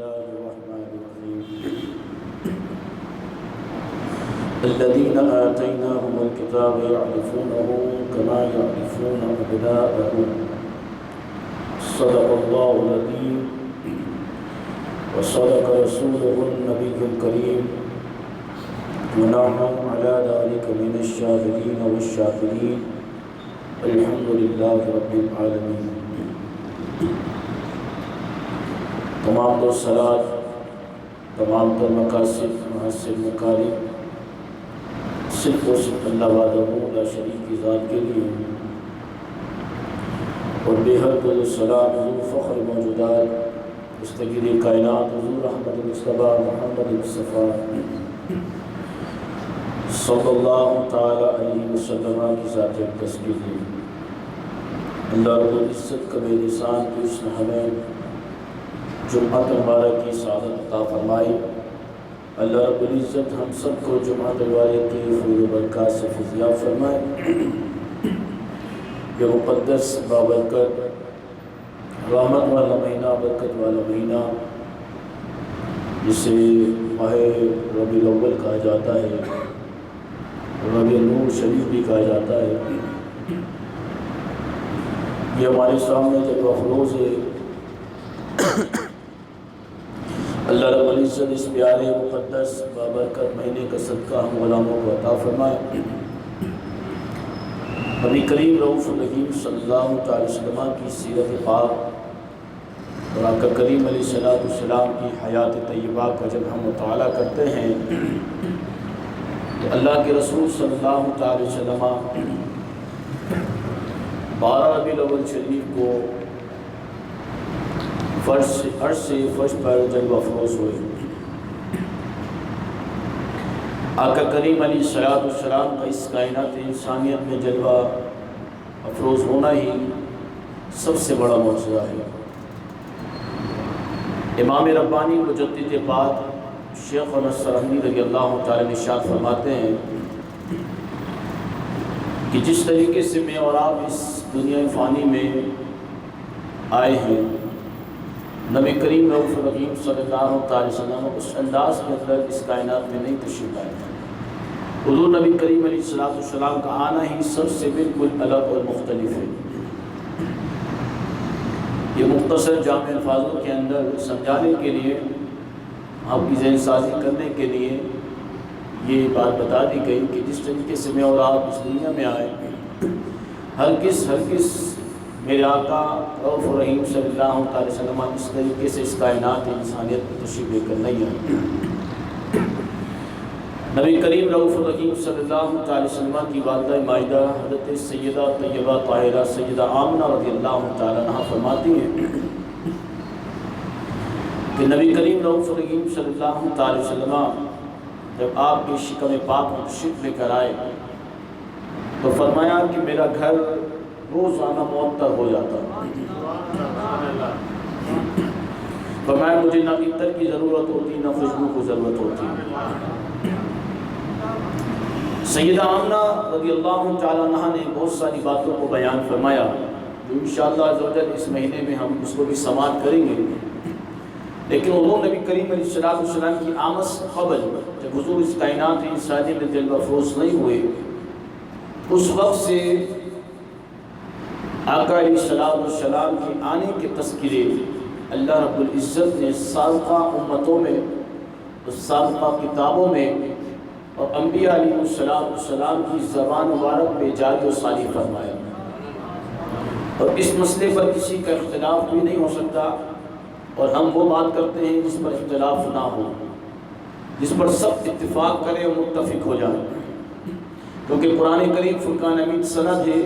الله الرحمن الرحيم الذين آتيناهم الكتاب يعرفونه كما يعرفون أبناءهم صدق الله العظيم وصدق رسوله النبي الكريم ونحن على ذلك من الشاهدين والشاكرين الحمد لله رب العالمين. تمام تو صلاۃ تمام تر مقاصد محسن مکارم صرف و صرف اللہ وحدہ لا شریک کی ذات کے لیے، اور بے حد السلام حضور فخر موجودات مستقر کائنات حضور احمد مصطفیٰ محمد مصطفیٰ صلی اللہ تعالی علیہ وسلم کی ذات اقدس کے لیے. اللہ رب العزت کا بے لسان کی اس نے ہمیں جمعہ مبارک کی سعادت عطا فرمائی. اللہ رب العزت ہم سب کو جمعہ مبارک کی خیر و برکات سے فیضیاب فرمائے. یہ مقدس بابرکت رحمت والا مہینہ، برکت والا مہینہ جسے ماہ ربیع الاول کہا جاتا ہے، ربیع نور شریف بھی کہا جاتا ہے. یہ ہمارے سامنے جب افروز ہے. اللہ رب العزت اس پیارے مقدس بابرکت مہینے کا صدقہ ہم غلاموں کو عطا فرمائے. نبی کریم رؤوف الرحیم صلی اللہ تعالی وسلم کی سیرت پاک اور آقا کریم علیہ السلام کی حیات طیبہ کا جب ہم مطالعہ کرتے ہیں تو اللہ کے رسول صلی اللہ تعالی وسلم 12 ربیع الاول شریف کو عرش سے فرش پر جلوہ افروز ہوئے. آقا کریم علیہ السلام کا اس کائنات انسانیت میں جلوہ افروز ہونا ہی سب سے بڑا معجزہ ہے. امام ربانی مجدد پاک شیخ السرہندی رضی اللہ تعالی عنہ ارشاد فرماتے ہیں کہ جس طریقے سے میں اور آپ اس دنیا فانی میں آئے ہیں، نبی کریم رؤوف الرحیم صلی اللہ تعالی وسلم اس انداز کے اندر اس کائنات میں نہیں تشریف آئے تھے. حضور نبی کریم علیہ السلام کا آنا ہی سب سے بالکل الگ اور مختلف ہے. یہ مختصر جامع الفاظوں کے اندر سمجھانے کے لیے، آپ کی ذہن سازی کرنے کے لیے یہ بات بتا دی گئی کہ جس طریقے سے میں اور آپ اس دنیا میں آئے، ہر کس میرے آقا رؤوف الرحیم صلی اللہ تعالی وسلم اس طریقے سے اس کائنات انسانیت کو تشریف لے کر نہیں آئے. نبی کریم رؤوف الرحیم صلی اللہ تعالی وسلم کی والدہ ماجدہ حضرت سیدہ طیبہ طاہرہ سیدہ آمنہ رضی اللہ تعالی عنہ فرماتی ہیں کہ نبی کریم رؤوف الرحیم صلی اللہ تعالی وسلم جب آپ کی شکم پاک میں تشریف لے کر آئے تو فرمایا کہ میرا گھر روزانہ معطر ہو جاتا. فرمایا مجھے نہ عطر کی ضرورت ہوتی نہ خوشبو کو ضرورت ہوتی. سیدہ آمنہ رضی اللہ تعالیٰ عنہ نے بہت ساری باتوں کو بیان فرمایا جو انشاءاللہ عز و جل اس مہینے میں ہم اس کو بھی سماعت کریں گے. لیکن حضور نبی کریم علیہ السلام کی آمد سے قبل جب حضور اس کائنات انسانی میں جلوہ افروز نہیں ہوئے، اس وقت سے آقا علیہ السلام کے آنے کے تذکرے اللہ رب العزت نے سابقہ امتوں میں، سابقہ کتابوں میں اور انبیاء علیہ السلام کی زبان مبارک پہ جاری و ساری فرمایا. اور اس مسئلے پر کسی کا اختلاف بھی نہیں ہو سکتا، اور ہم وہ بات کرتے ہیں جس پر اختلاف نہ ہو، جس پر سب اتفاق کریں اور متفق ہو جائیں. کیونکہ قرآن کریم فرقان حمید سند ہے.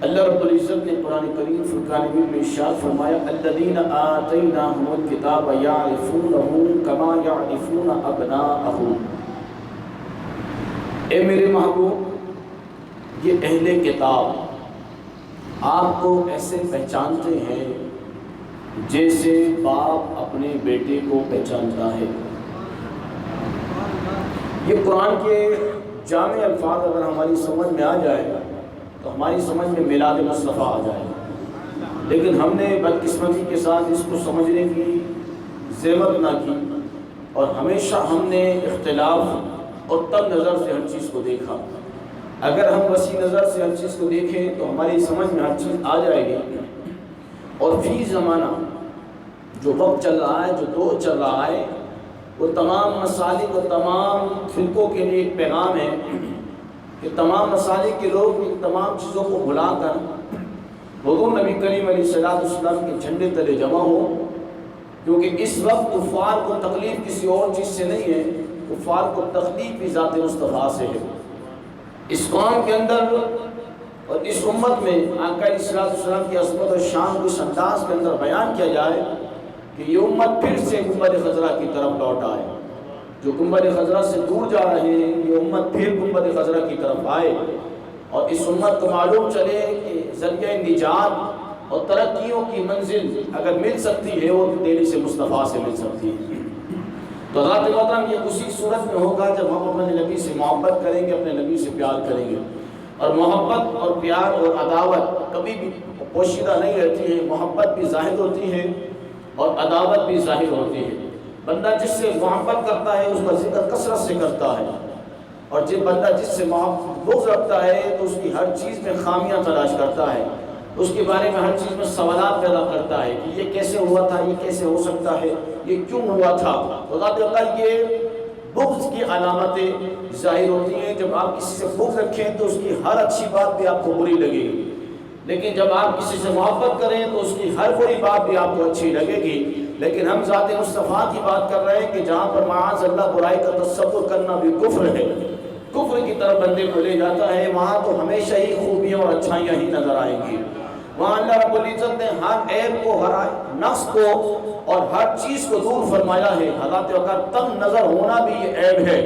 اللہ رب العزت نے قرآن کریم فرقان حمید میں ارشاد فرمایا الذین آتیناہم الکتاب یعرفونہ کما یعرفون ابناءہم. اے میرے محبوب، یہ اہل کتاب آپ کو ایسے پہچانتے ہیں جیسے باپ اپنے بیٹے کو پہچانتا ہے. یہ قرآن کے جامع الفاظ اگر ہماری سمجھ میں آ جائے گا تو ہماری سمجھ میں میلاد مصطفیٰ آ جائے گا. لیکن ہم نے بدقسمتی کے ساتھ اس کو سمجھنے کی ذمت نہ کی، اور ہمیشہ ہم نے اختلاف اور تنگ نظر سے ہر چیز کو دیکھا۔ اگر ہم وسیع نظر سے ہر چیز کو دیکھیں تو ہماری سمجھ میں ہر چیز آ جائے گی۔ اور فی زمانہ جو وقت چل رہا ہے، جو دور چل رہا ہے، وہ تمام مسالک اور تمام فرقوں کے لیے ایک پیغام ہے کہ تمام مسالک کے لوگ ان تمام چیزوں کو بھلا کر حضور نبی کریم علیہ السلام کے جھنڈے تلے جمع ہو، کیونکہ اس وقت کفار کو تکلیف کسی اور چیز سے نہیں ہے، کفار کو تکلیف بھی ذات مصطفیٰ سے ہے۔ اس قوم کے اندر اور اس امت میں آقا علیہ السلام کی عظمت اور شان کو اس انداز کے اندر بیان کیا جائے کہ یہ امت پھر سے گنبد خضرا کی طرف لوٹ آئے۔ جو گنبد خضرا سے دور جا رہے ہیں، یہ امت پھر گنبد خضرا کی طرف آئے، اور اس امت کو معلوم چلے کہ ذریعہ نجات اور ترقیوں کی منزل اگر مل سکتی ہے وہ دہلی سے مصطفیٰ سے مل سکتی ہے۔ تو ذات محترم یہ اسی صورت میں ہوگا جب ہم اپنے نبی سے محبت کریں گے، اپنے نبی سے پیار کریں گے۔ اور محبت اور پیار اور عداوت کبھی بھی پوشیدہ نہیں رہتی ہے، محبت بھی ظاہر ہوتی ہے اور عداوت بھی ظاہر ہوتی ہے۔ بندہ جس سے محبت کرتا ہے اس کا ذکر کثرت سے کرتا ہے، اور جب بندہ جس سے بغض رکھتا ہے تو اس کی ہر چیز میں خامیاں تلاش کرتا ہے، اس کے بارے میں ہر چیز میں سوالات پیدا کرتا ہے کہ یہ کیسے ہوا تھا، یہ کیسے ہو سکتا ہے، یہ کیوں ہوا تھا۔ خدا تعالیٰ یہ بغض کی علامتیں ظاہر ہوتی ہیں۔ جب آپ کسی سے بغض رکھیں تو اس کی ہر اچھی بات بھی آپ کو بری لگے گی، لیکن جب آپ کسی سے محبت کریں تو اس کی ہر بری بات بھی آپ کو اچھی لگے گی۔ لیکن ہم ذات مصطفیٰ کی بات کر رہے ہیں کہ جہاں پر معاذ اللہ برائی کا تصور کرنا بھی کفر ہے، کفر کی طرف بندے کو لے جاتا ہے، وہاں تو ہمیشہ ہی خوبیاں اور اچھائیاں ہی نظر آئیں گی۔ وہاں اللہ رب العزت نے ہر عیب کو، ہر نقص کو اور ہر چیز کو دور فرمایا ہے۔ حالات اگر تنگ نظر ہونا بھی یہ عیب ہے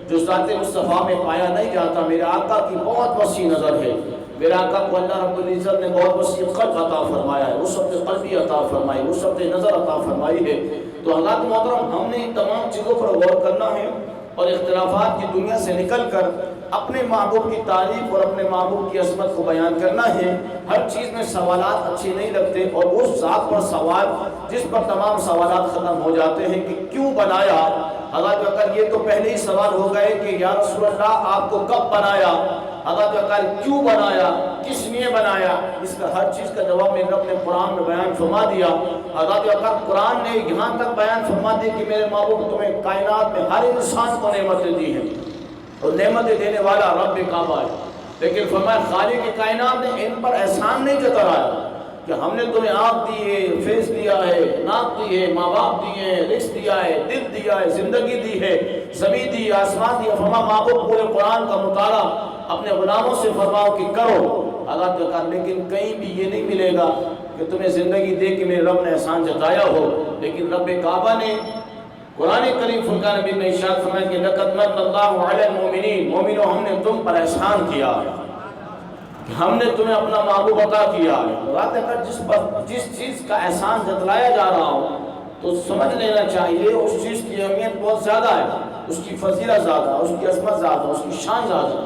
جو ذات مصطفیٰ میں پایا نہیں جاتا۔ میرے آقا کی بہت وسیع نظر ہے، میرے آقا کو اللہ رب العزت نے بہت وسیع قلب عطا فرمایا ہے، وسعت قلبی عطا فرمائی، وسعت نظر عطا فرمائی ہے۔ تو حضرات محترم ہم نے ان تمام چیزوں پر غور کرنا ہے اور اختلافات کی دنیا سے نکل کر اپنے محبوب کی تعریف اور اپنے محبوب کی عظمت کو بیان کرنا ہے۔ ہر چیز میں سوالات اچھے نہیں لگتے، اور اس ذات پر سوال جس پر تمام سوالات ختم ہو جاتے ہیں کہ کیوں بنایا۔ حضرت اگر یہ تو پہلے ہی سوال ہو گئے کہ یا رسول اللہ آپ کو کب بنایا، حضرت اگر کیوں بنایا، کس لیے بنایا، اس کا ہر چیز کا جواب میرے رب نے قرآن میں بیان فرما دیا۔ حضرت اگر قرآن نے یہاں تک بیان فرما دیا کہ میرے محبوب تمہیں کائنات میں ہر انسان کو نعمتیں دی ہیں، اور نعمتیں دینے والا رب کعبہ ہے، لیکن فرمایا خالق کائنات نے ان پر احسان نہیں جتایا کہ ہم نے تمہیں آنکھ دی ہے، فیس دیا ہے، ناک دی ہے، ماں باپ دیے ہیں، رزق دیا ہے، دل دیا ہے، زندگی دی ہے، زمین دی، آسمان دیا۔ فرما محبوب پورے قرآن کا مطالعہ اپنے غلاموں سے فرماؤ کہ کرو۔ حالات کا کر، لیکن کہیں بھی یہ نہیں ملے گا کہ تمہیں زندگی دے کے میرے رب نے احسان جتایا ہو۔ لیکن رب کعبہ نے قرآن کریم فرقان حمید میں ارشاد فرمایا کہ لقد من اللہ علی المؤمنین، مومنوں ہم نے تم پر احسان کیا ہے، ہم نے تمہیں اپنا محبوب عطا کیا ہے۔ بات اگر جس چیز کا احسان جتلایا جا رہا ہو تو سمجھ لینا چاہیے اس چیز کی اہمیت بہت زیادہ ہے، اس کی فضیلت زیادہ، اس کی عظمت زیادہ، اس کی شان زیادہ،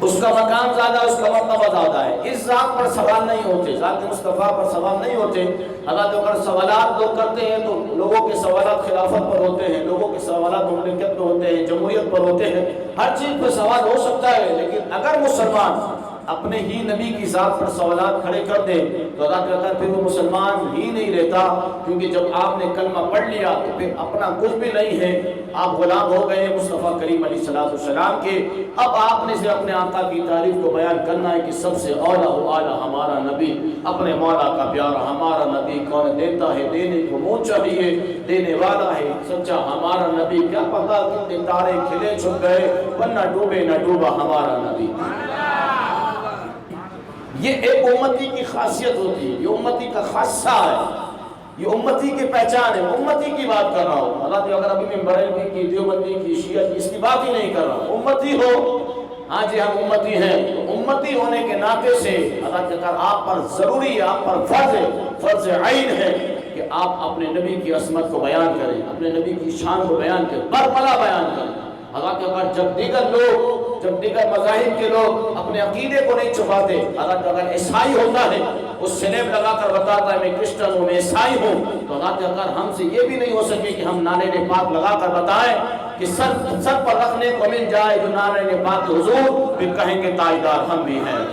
اس کا مقام زیادہ، اس کا مرتبہ زیادہ ہے۔ اس ذات پر سوال نہیں ہوتے، ذات مصطفیٰ پر سوال نہیں ہوتے۔ حالات اگر سوالات لوگ کرتے ہیں تو لوگوں کے سوالات خلافت پر ہوتے ہیں، لوگوں کے سوالات مملکت پر ہوتے ہیں، جمہوریت پر ہوتے ہیں، ہر چیز پر سوال ہو سکتا ہے۔ لیکن اگر مسلمان اپنے ہی نبی کی ذات پر سوالات کھڑے کر دے تو اللہ تعالیٰ پھر وہ مسلمان ہی نہیں رہتا، کیونکہ جب آپ نے کلمہ پڑھ لیا تو پھر اپنا کچھ بھی نہیں ہے، آپ غلام ہو گئے مصطفیٰ کریم علیہ السلام کے۔ اب آپ نے سے اپنے آقا کی تعریف کو بیان کرنا ہے کہ سب سے اولیٰ و اعلیٰ ہمارا نبی، اپنے مولا کا پیارا ہمارا نبی، کون دیتا ہے دینے کو منہ چاہیے، دینے والا ہے سچا ہمارا نبی۔ کیا پتا کتنے تارے کھلے چھپ گئے ورنہ ڈوبے نہ ڈوبا ہمارا نبی۔ یہ ایک امتی کی خاصیت ہوتی ہے، یہ امتی کا خاصہ ہے، یہ امتی کی پہچان ہے۔ امتی کی بات کر رہا ہوں، اللہ اگر ابھی میں بریلوی کی، دیوبندی کی، شیعہ کی، اس کی بات ہی نہیں کر رہا۔ امتی ہو، ہاں جی ہم امتی ہیں، تو امتی ہونے کے ناطے سے اللہ اگر آپ پر ضروری ہے، آپ پر فرض ہے، فرض عین ہے کہ آپ اپنے نبی کی عظمت کو بیان کریں، اپنے نبی کی شان کو بیان کریں، برملا بیان کریں۔ حالانکہ اگر جب دیگر مذاہب کے لوگ اپنے عقیدے کو نہیں چھپاتے، اگر عیسائی ہوتا ہے وہ سلیب لگا کر بتاتا ہے میں کرسچن ہوں، میں عیسائی ہوں، تو اگر ہم سے یہ بھی نہیں ہو سکے کہ ہم نعرہ پاک لگا کر بتائیں کہ سر پر رکھنے کو مل جائے جو نعرہ پاک حضور، پھر کہیں گے تاجدار ہم بھی ہیں۔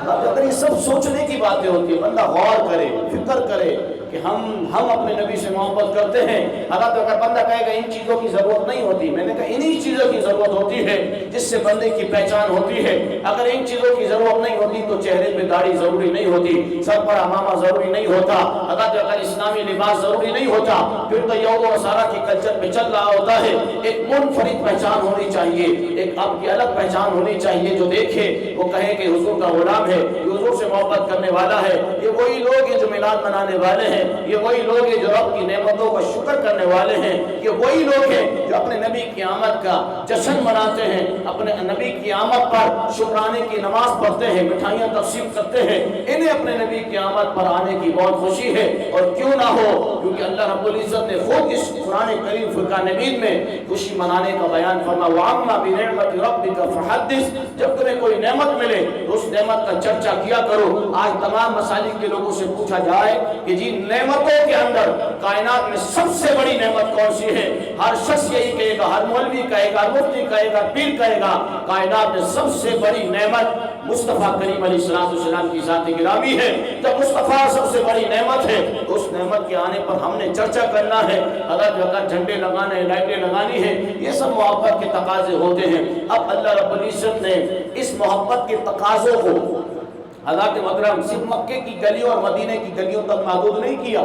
اگر یہ سب سوچنے کی باتیں ہوتی ہیں، بندہ غور کرے، فکر کرے کہ ہم اپنے نبی سے محبت کرتے ہیں۔ اگر بندہ کہے گا ان چیزوں کی ضرورت نہیں ہوتی، میں نے کہا انہی چیزوں کی ضرورت ہوتی ہے جس سے بندے کی پہچان ہوتی ہے۔ اگر ان چیزوں کی ضرورت نہیں ہوتی تو چہرے پہ داڑھی ضروری نہیں ہوتی، سر پر عمامہ ضروری نہیں ہوتا، اگر اسلامی لباس ضروری نہیں ہوتا، پھر تو یہود و نصارہ کی کلچر میں چل رہا ہوتا ہے۔ ایک منفرد پہچان ہونی چاہیے، ایک آپ کی الگ پہچان ہونی چاہیے، جو دیکھے وہ کہے کہ حضور کا غلام ہے، یہ حضور سے محبت کرنے والا ہے۔ یہ وہی لوگ ہیں جو میلاد منانے والے ہیں، یہ وہی لوگ ہیں جو رب کی نعمتوں کا شکر کرنے والے ہیں، یہ وہی لوگ ہیں جو اپنے نبی کی آمد کا جشن مناتے ہیں، اپنے نبی کی آمد پر شکرانے کی نماز پڑھتے ہیں، مٹھائیاں تقسیم کرتے ہیں۔ انہیں اپنے نبی کی آمد پر آنے کی بہت خوشی ہے، اور کیوں نہ ہو، کیونکہ اللہ رب العزت نے خود اس قرآن کریم فرقان حمید میں خوشی منانے کا بیان فرما وَعَمَّا بِنِعْمَةِ رَبِّكَ فَحَدِّثْ، جب تمہیں کوئی نعمت ملے تو اس نعمت کا چرچا کیا کرو۔ آج تمام مسالک کے لوگوں سے پوچھا جائے کہ جی نعمتوں کے اندر کائنات میں سب سے بڑی نعمت کون سی ہے، ہر شخص یہی کہے گا، ہر مولوی کہے گا، مفتی کہے گا، پیر کہے گا، کائنات میں سب سے بڑی نعمت مصطفیٰ کریم علیہ السلام کی ذات گرامی ہے۔ جب مصطفیٰ سب سے بڑی نعمت ہے تو اس نعمت کے آنے پر ہم نے چرچا کرنا ہے، اگر جھنڈے لگانے ہیں، لائٹیں لگانی ہیں، یہ سب محبت کے تقاضے ہوتے ہیں۔ اب اللہ رب العزت نے اس محبت کے تقاضوں کو حضرت محترم صرف مکے کی گلیوں اور مدینے کی گلیوں تک محدود نہیں کیا،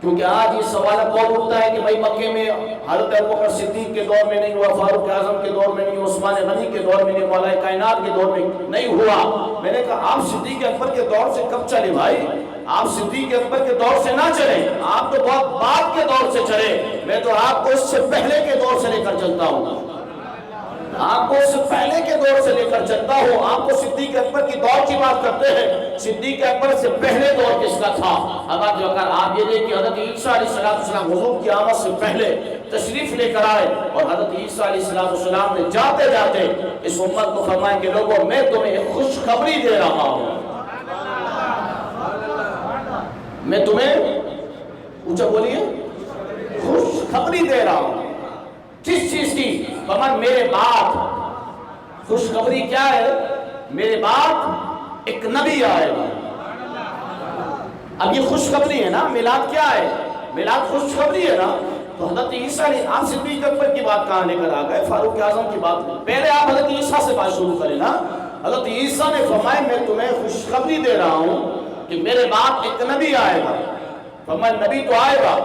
کیونکہ آج یہ سوال کون اٹھتا ہے کہ بھائی مکے میں حضرت ابوبکر صدیق کے دور میں نہیں ہوا، فاروق اعظم کے دور میں نہیں ہوا، عثمان غنی کے دور میں نہیں ہوا، مولا کائنات کے دور میں نہیں ہوا۔ میں نے کہا آپ صدیق اکبر کے دور سے کب چلے بھائی؟ آپ صدیق اکبر کے دور سے نہ چلیں، آپ تو بہت بعد کے دور سے چلے، میں تو آپ کو اس سے پہلے کے دور سے لے کر چلتا ہوں، آپ کو اس سے پہلے کے دور سے لے کر چلتا ہوں۔ آپ کو صدیق اکبر کی دور کی بات کرتے ہیں، صدیق اکبر سے پہلے دور کس کا تھا؟ اگر آپ یہ دیکھیں کہ حضرت عیسیٰ علیہ السلام حضور کی آمد سے پہلے تشریف لے کر آئے، اور حضرت عیسیٰ علیہ السلام نے جاتے جاتے اس امت کو فرمایا کہ لوگوں میں تمہیں ایک خوشخبری دے رہا ہوں، میں تمہیں اونچا بولیے خوشخبری دے رہا ہوں۔ کس چیز کی؟ فرمایا میرے بعد خوشخبری کیا ہے؟ میرے بعد ایک نبی آئے گا۔ اب یہ خوشخبری ہے نا، میلاد کیا ہے؟ میلاد خوشخبری ہے نا۔ تو حضرت عیسیٰ نے آپ صدیق اکبر کی بات کہاں لے کر آ گئے، فاروق اعظم کی بات؟ پہلے آپ حضرت عیسیٰ سے بات شروع کریں نا۔ حضرت عیسیٰ نے فرمایا میں تمہیں خوشخبری دے رہا ہوں کہ میرے بعد ایک نبی آئے گا۔ فرمایا نبی تو آئے گا،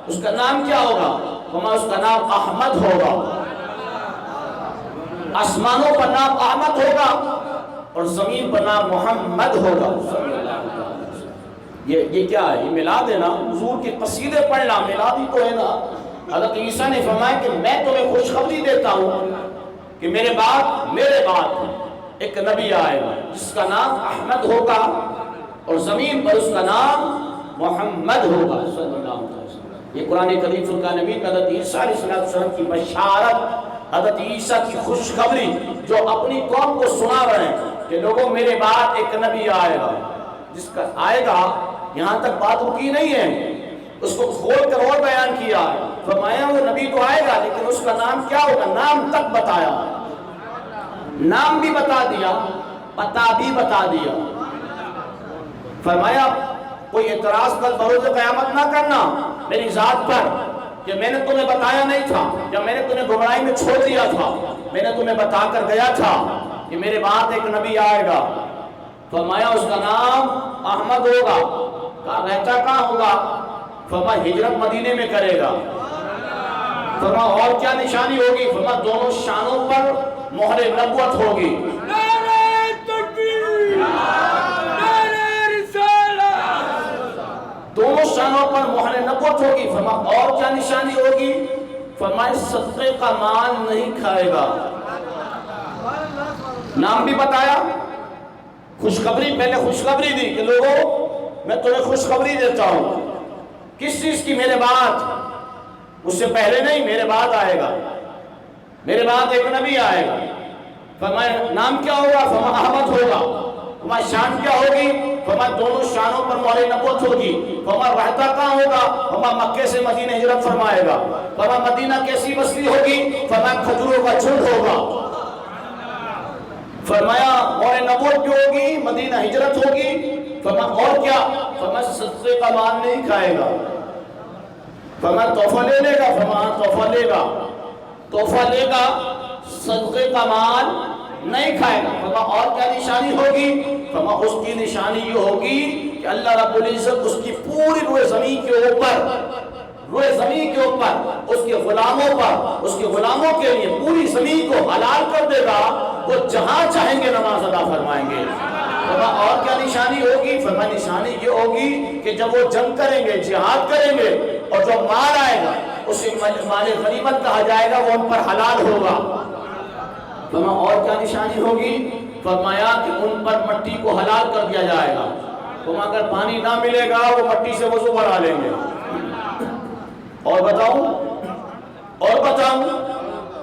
اس کا نام کیا ہوگا؟ فرمایا اس کا نام احمد ہوگا، آسمانوں پر نام احمد ہوگا اور زمین پر نام محمد ہوگا۔ یہ کیا ہے؟ یہ میلاد ہے نا، حضور کے قصیدے پڑھنا میلاد ہی تو ہے نا۔ حضرت عیسیٰ نے فرمایا کہ میں تمہیں خوشخبری دیتا ہوں کہ میرے بعد ایک نبی آئے گا جس کا نام احمد ہوگا اور زمین پر اس کا نام محمد ہوگا صلی اللہ علیہ وسلم۔ یہ قرآن کریم فرقان حمید میں حضرت عیسیٰ علیہ السلام کی بشارت، حضرت عیسیٰ کی خوشخبری جو اپنی قوم کو سنا رہے ہیں کہ لوگوں میرے بعد ایک نبی آئے گا، جس کا آئے گا یہاں تک بات رکی نہیں ہے، اس کو کھول کر اور بیان کیا ہے۔ فرمایا وہ نبی تو آئے گا لیکن اس کا نام کیا ہوگا، نام تک بتایا، نام بھی بتا دیا، پتہ بھی بتا دیا۔ فرمایا کوئی اعتراض کل بروز قیامت نہ کرنا میری ذات پر کہ میں نے تمہیں بتایا نہیں تھا، یا میں نے تمہیں گمراہی میں چھوڑ دیا تھا، میں نے تمہیں بتا کر گیا تھا کہ میرے بعد ایک نبی آئے گا۔ فرمایا اس کا نام احمد ہوگا۔ کہا رہتا کہاں ہوگا؟ فرمایا ہجرت مدینے میں کرے گا۔ فرمایا اور کیا نشانی ہوگی؟ فرمایا دونوں شانوں پر مہر نبوت ہوگی۔ نعرہ تکبیر، نعرہ رسالت، دونوں شانوں پر مہر نبوت ہوگی۔ فرمایا اور کیا نشانی ہوگی؟ فرمایا صدقے کا مال نہیں کھائے گا۔ نام بھی بتایا، خوشخبری، پہلے خوشخبری دی کہ لوگوں میں تمہیں خوشخبری دیتا ہوں۔ کس چیز کی؟ میرے بعد، اس سے پہلے نہیں، میرے بعد آئے گا، میرے بعد ایک نبی آئے گا۔ فرمایا نام کیا ہوگا؟ فرمایا احمد ہوگا۔ فرمایا شان کیا ہوگی؟ فرمایا دونوں شانوں پر مہر نبوت ہوگی. فرمایا رہتا کہاں ہوگا؟ فرمایا مکے سے مدینہ ہجرت فرمائے گا. فرمایا مدینہ کیسی بستی ہوگی؟ فرمایا کھجوروں کا جھنڈ ہوگا. فرمایا مہر نبوت بھی ہوگی، مدینہ ہجرت ہوگی. فرمایا اور کیا؟ فرمایا صدقے کا مال نہیں کھائے گا. فرمایا تحفہ لے لے گا. فرمایا تحفہ لے گا. تحفہ لے گا، صدقے کا مال نہیں کھائے گا. فرمایا اور کیا نشانی ہوگی؟ فرمایا اس کی نشانی یہ ہوگی کہ اللہ رب العزت اس کی پوری روئے زمین کے اوپر اس کے غلاموں پر، اس کے غلاموں کے لیے پوری زمین کو حلال کر دے گا. وہ جہاں چاہیں گے نماز ادا فرمائیں گے. فرمایا اور کیا نشانی ہوگی؟ فرمایا نشانی یہ ہوگی کہ جب وہ جنگ کریں گے، جہاد کریں گے، اور جو مال آئے گا اسے مال غنیمت کہا جائے گا، وہ ان پر حلال ہوگا. فرمایا اور کیا نشانی ہوگی؟ فرمایا کہ ان پر مٹی کو حلال کر دیا جائے گا. فرمایا اگر پانی نہ ملے گا وہ مٹی سے وضو بنا لیں گے. اور بتاؤں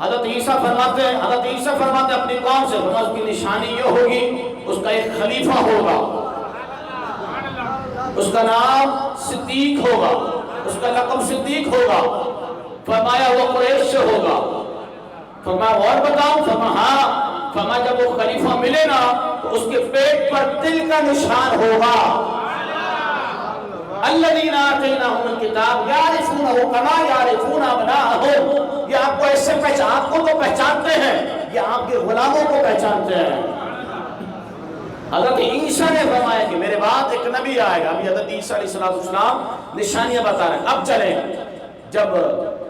حضرت عیسیٰ فرماتے ہیں اپنی قوم سے، فرمایا اس کی نشانی یہ ہوگی اس کا ایک خلیفہ ہوگا، اس کا نام صدیق ہوگا، اس کا لقب صدیق ہوگا. فرمایا وہ قریش سے ہوگا. فرمایا اور بتاؤں؟ فرمایا ہاں. فرمایا جب وہ خلیفہ ملے نا تو اس کے پیٹ پر دل کا نشان ہوگا. الذین آتیناہم الکتاب یعرفونہ کما یعرفون ابناءہم. یہ آپ کو ایسے آپ کو تو پہچانتے ہیں، یہ آپ کے غلاموں کو پہچانتے ہیں. حضرت عیسیٰ نے فرمایا کہ میرے بعد ایک نبی آئے گا. ابھی حضرت عیسیٰ علیہ السلام نشانیاں بتا رہے ہیں. اب چلیں، جب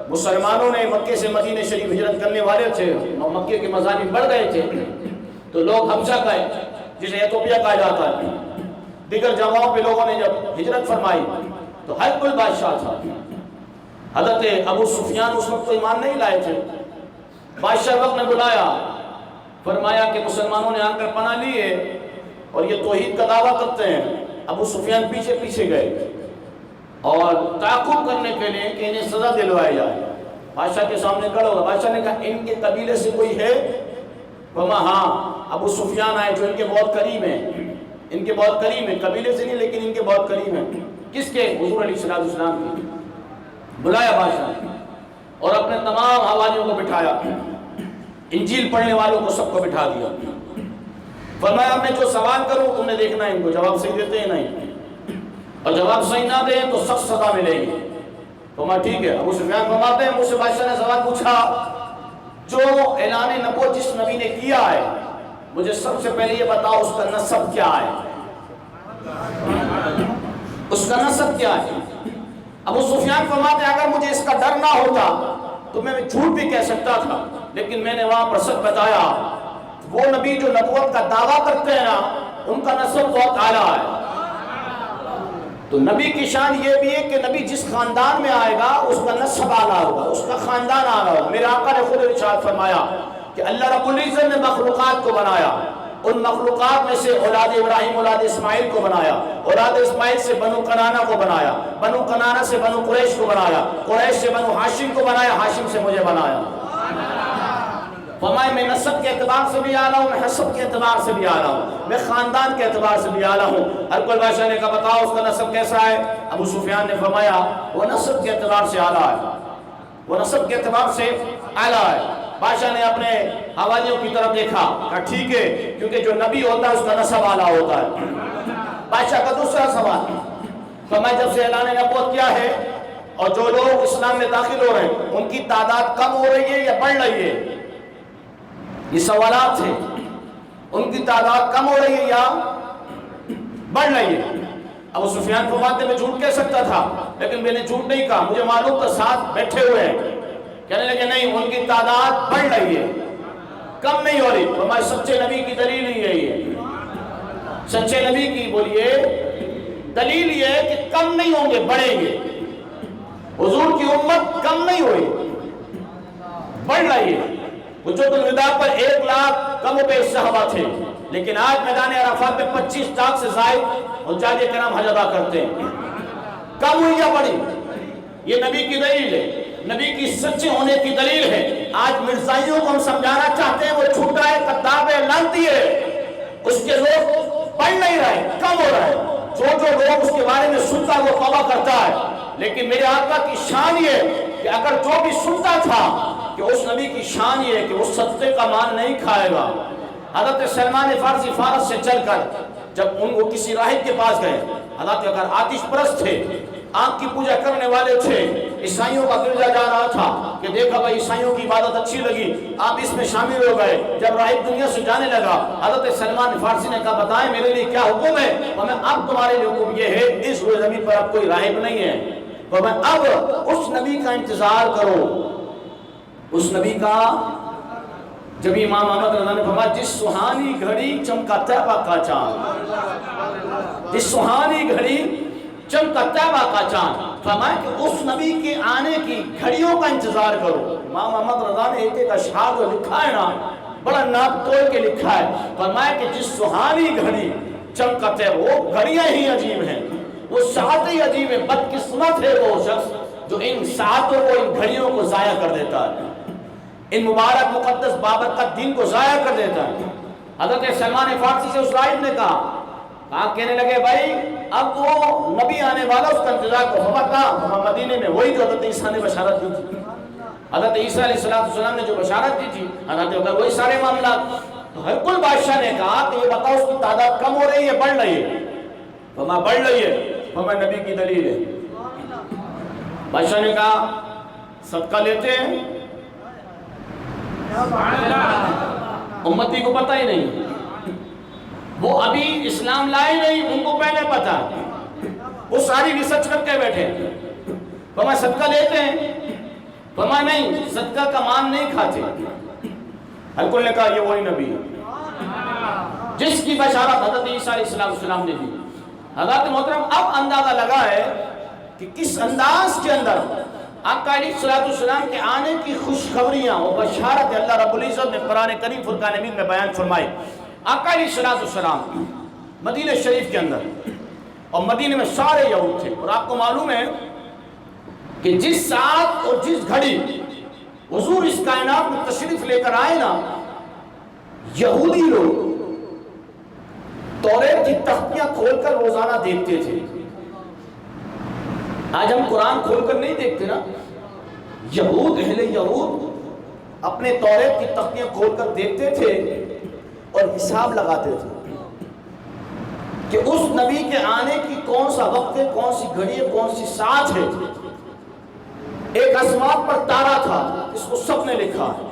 مسلمانوں نے مکے سے مدینہ شریف ہجرت کرنے والے تھے، مکے کے مظالم بڑھ گئے تھے، تو لوگ حبشہ گئے جسے ایتھوپیا کہا جاتا ہے. دیگر جگہوں پہ لوگوں نے جب ہجرت فرمائی تو ہرقل بادشاہ تھا. حضرت ابو سفیان اس وقت تو ایمان نہیں لائے تھے. بادشاہ وقت نے بلایا، فرمایا کہ مسلمانوں نے آ کر پناہ لیے اور یہ توحید کا دعویٰ کرتے ہیں. ابو سفیان پیچھے گئے اور تعاقب کرنے کے لیے کہ انہیں سزا دلوائی جائے. بادشاہ کے سامنے کھڑا ہوا. بادشاہ نے کہا ان کے قبیلے سے کوئی ہے؟ فرمایا ہاں. ابو سفیان آئے جو ان کے بہت قریب ہیں، قبیلے سے نہیں لیکن ان کے بہت قریب ہیں. کس کے؟ حضور علیہ السلام کی. بلایا بادشاہ اور اپنے تمام حوالیوں کو بٹھایا، انجیل پڑھنے والوں کو سب کو بٹھا دیا. فرمایا میں جو سوال کروں تم نے دیکھنا ہے ان کو جواب صحیح دیتے ہیں نہیں، اور جواب صحیح نہ دیں تو سخت سزا ملے گی. فرمایا ٹھیک ہے. ابو سفیان فرماتے ہیں مجھ سے بادشاہ نے سوال پوچھا، جو اعلان نبوت جس نبی نے کیا ہے مجھے سب سے پہلے یہ بتاؤ اس کا نسب کیا ہے؟ اس کا نسب کیا ہے؟ ابو سفیان فرماتے ہیں اگر مجھے اس کا ڈر نہ ہوتا تو میں جھوٹ بھی کہہ سکتا تھا، لیکن میں نے وہاں پر سچ بتایا. وہ نبی جو نبوت کا دعویٰ کرتے ہیں نا ان کا نسب بہت اعلیٰ ہے. تو نبی کی شان یہ بھی ہے کہ نبی جس خاندان میں آئے گا اس کا نسب اعلیٰ ہوگا، اس کا خاندان اعلیٰ ہوگا. میرے آقا نے خود ارشاد فرمایا کہ اللہ رب العزت نے مخلوقات کو بنایا، ان مخلوقات میں سے اولاد ابراہیم اولاد اسماعیل کو بنایا، اولاد اسماعیل سے بنو کنانہ کو بنایا، بنو کنانہ سے بنو قریش کو بنایا، قریش سے بنو ہاشم کو بنایا، ہاشم سے مجھے بنایا. فرمایا میں نسب کے اعتبار سے بھی اعلیٰ ہوں، میں حسب کے اعتبار سے بھی اعلیٰ ہوں، میں خاندان کے اعتبار سے بھی اعلیٰ ہوں. ہرقل بادشاہ نے کہا بتاؤ اس کا نسب کیسا ہے؟ ابو سفیان نے فرمایا وہ نسب کے اعتبار سے اعلیٰ ہے، وہ نسب کے اعتبار سے اعلیٰ ہے. بادشاہ نے اپنے حوالیوں کی طرف دیکھا، کہا ٹھیک ہے کیونکہ جو نبی ہوتا ہے اس کا نسب اعلیٰ ہوتا ہے. بادشاہ کا دوسرا سوال، فرمایا جب سے اعلان نبوت کیا ہے اور جو لوگ اسلام میں داخل ہو رہے ہیں ان کی تعداد کم ہو رہی ہے یا بڑھ رہی ہے؟ یہ سوالات تھے. ان کی تعداد کم ہو رہی ہے یا بڑھ رہی ہے؟ ابو سفیان فرماتے میں جھوٹ کہہ سکتا تھا لیکن میں نے جھوٹ نہیں کہا، مجھے معلوم تھا ساتھ بیٹھے ہوئے ہیں. کہنے لگے نہیں ان کی تعداد بڑھ رہی ہے، کم نہیں ہو رہی. ہمارے سچے نبی کی دلیل ہی ہے، یہ سچے نبی کی بولیے دلیل یہ ہے کہ کم نہیں ہوں گے، بڑھیں گے. حضور کی امت کم نہیں ہوئی، بڑھ رہی ہے. حجۃ الوداع پر 1 لاکھ کم و بیش صحابہ تھے، لیکن آج میدان عرفات میں 25 لاکھ سے زائد حجاج کرام حج ادا کرتے ہیں. کم ہوئی یا بڑھی؟ یہ نبی کی دلیل ہے، نبی کی سچے ہونے کی دلیل ہے. آج مرزائیوں کو ہم سمجھانا چاہتے ہیں وہ جھوٹا ہے، کذاب ہے، لعنتی ہے. اس کے لوگ پڑھ نہیں رہے، کم ہو رہا ہے۔ جو لوگ اس کے بارے میں سنتا وہ توبہ کرتا ہے، لیکن میرے آقا کی شان یہ کہ اگر جو بھی سنتا تھا کہ اس نبی کی شان یہ ہے کہ وہ صدقے کا مال نہیں کھائے گا۔ حضرت سلمان فارسی فارس سے چل کر جب وہ کسی راہب کے پاس گئے، حضرت اگر آتش پرست تھے، آنکھ کی پوجا کرنے والے تھے، عیسائیوں کا گرجا جا رہا تھا کہ دیکھا بھائی عیسائیوں کی عبادت اچھی لگی، آپ اس میں شامل ہو گئے۔ جب راہب دنیا سے جانے لگا، حضرت سلمان فارسی نے کہا بتائیں میرے لیے کیا حکم ہے؟ میں اب تمہارے لیے حکم یہ ہے اس روئے زمین پر اب کوئی راہب نہیں ہے، میں اب اس نبی کا انتظار کرو، اس نبی کا۔ جب امام احمد رضا نے فرمایا جس سہانی گھڑی چمکا طیبہ کا چاند، جس سہانی گھڑی چمکا طیبہ کا چاند، فرمایا کہ اس نبی کے آنے کی گھڑیوں کا انتظار کرو۔ امام احمد رضا نے ایک اشعار جو لکھا ہے نا، بڑا ناپ توڑ کے لکھا ہے، فرمایا کہ جس سہانی گھڑی چمکا طیبہ، وہ گھڑیاں ہی عجیب ہیں، وہ ساعتیں ہی عجیب ہیں۔ بدقسمت ہے وہ شخص جو ان ساعتوں کو، ان گھڑیوں کو ضائع کر دیتا ہے، ان مبارک مقدس بابرکت دین کو ضائع کر دیتا ہے۔ حضرت سلمان فارسی سے اس راہب نے کہا کہنے لگے بھائی اب وہ نبی آنے والا، اس کا انتظار کو ہم مدینے میں وہی جو حضرت عیسیٰ نے بشارت دی تھی، حضرت عیسیٰ علیہ السلام نے جو بشارت دی تھی، حضرت وہی سارے معاملات۔ ہرقل بادشاہ نے کہا کہ یہ بتاؤ اس کی تعداد کم ہو رہی ہے بڑھ رہی ہے؟ فرمایا بڑھ رہی ہے، فرمایا نبی کی دلیل ہے۔ بادشاہ نے کہا صدقہ لیتے ہیں؟ امتی کو پتہ ہی نہیں، وہ ابھی اسلام لائے نہیں، ان کو پہلے پتہ، وہ ساری ریسرچ کر کے بیٹھے۔ فرمایا صدقہ لیتے ہیں؟ فرمایا نہیں، صدقہ کا مال نہیں کھاتے۔ ہرقل نے کہا یہ وہی نبی ہے جس کی بشارت حضرت عیسیٰ علیہ السلام نے دی۔ حضرت محترم اب اندازہ لگا ہے کہ کس انداز کے اندر آقا علیہ السلام کے آنے کی خوشخبریاں اور بشارت اللہ رب العزت نے قرآن کریم فرقان حمید میں بیان فرمائی۔ آقا علیہ السلام مدینہ شریف کے اندر، اور مدینہ میں سارے یہود تھے، اور آپ کو معلوم ہے کہ جس ساتھ اور جس گھڑی حضور اس کائنات میں تشریف لے کر آئے نا، یہودی لوگ توریت کی تختیاں کھول کر روزانہ دیکھتے تھے۔ آج ہم قرآن کھول کر نہیں دیکھتے نا، اہل یہود اپنے توریت کی تختیاں کھول کر دیکھتے تھے اور حساب لگاتے تھے کہ اس نبی کے آنے کی کون سا وقت ہے، کون سی گھڑی ہے، کون سی ساعت ہے۔ ایک آسمان پر تارا تھا، اس کو سب نے لکھا ہے۔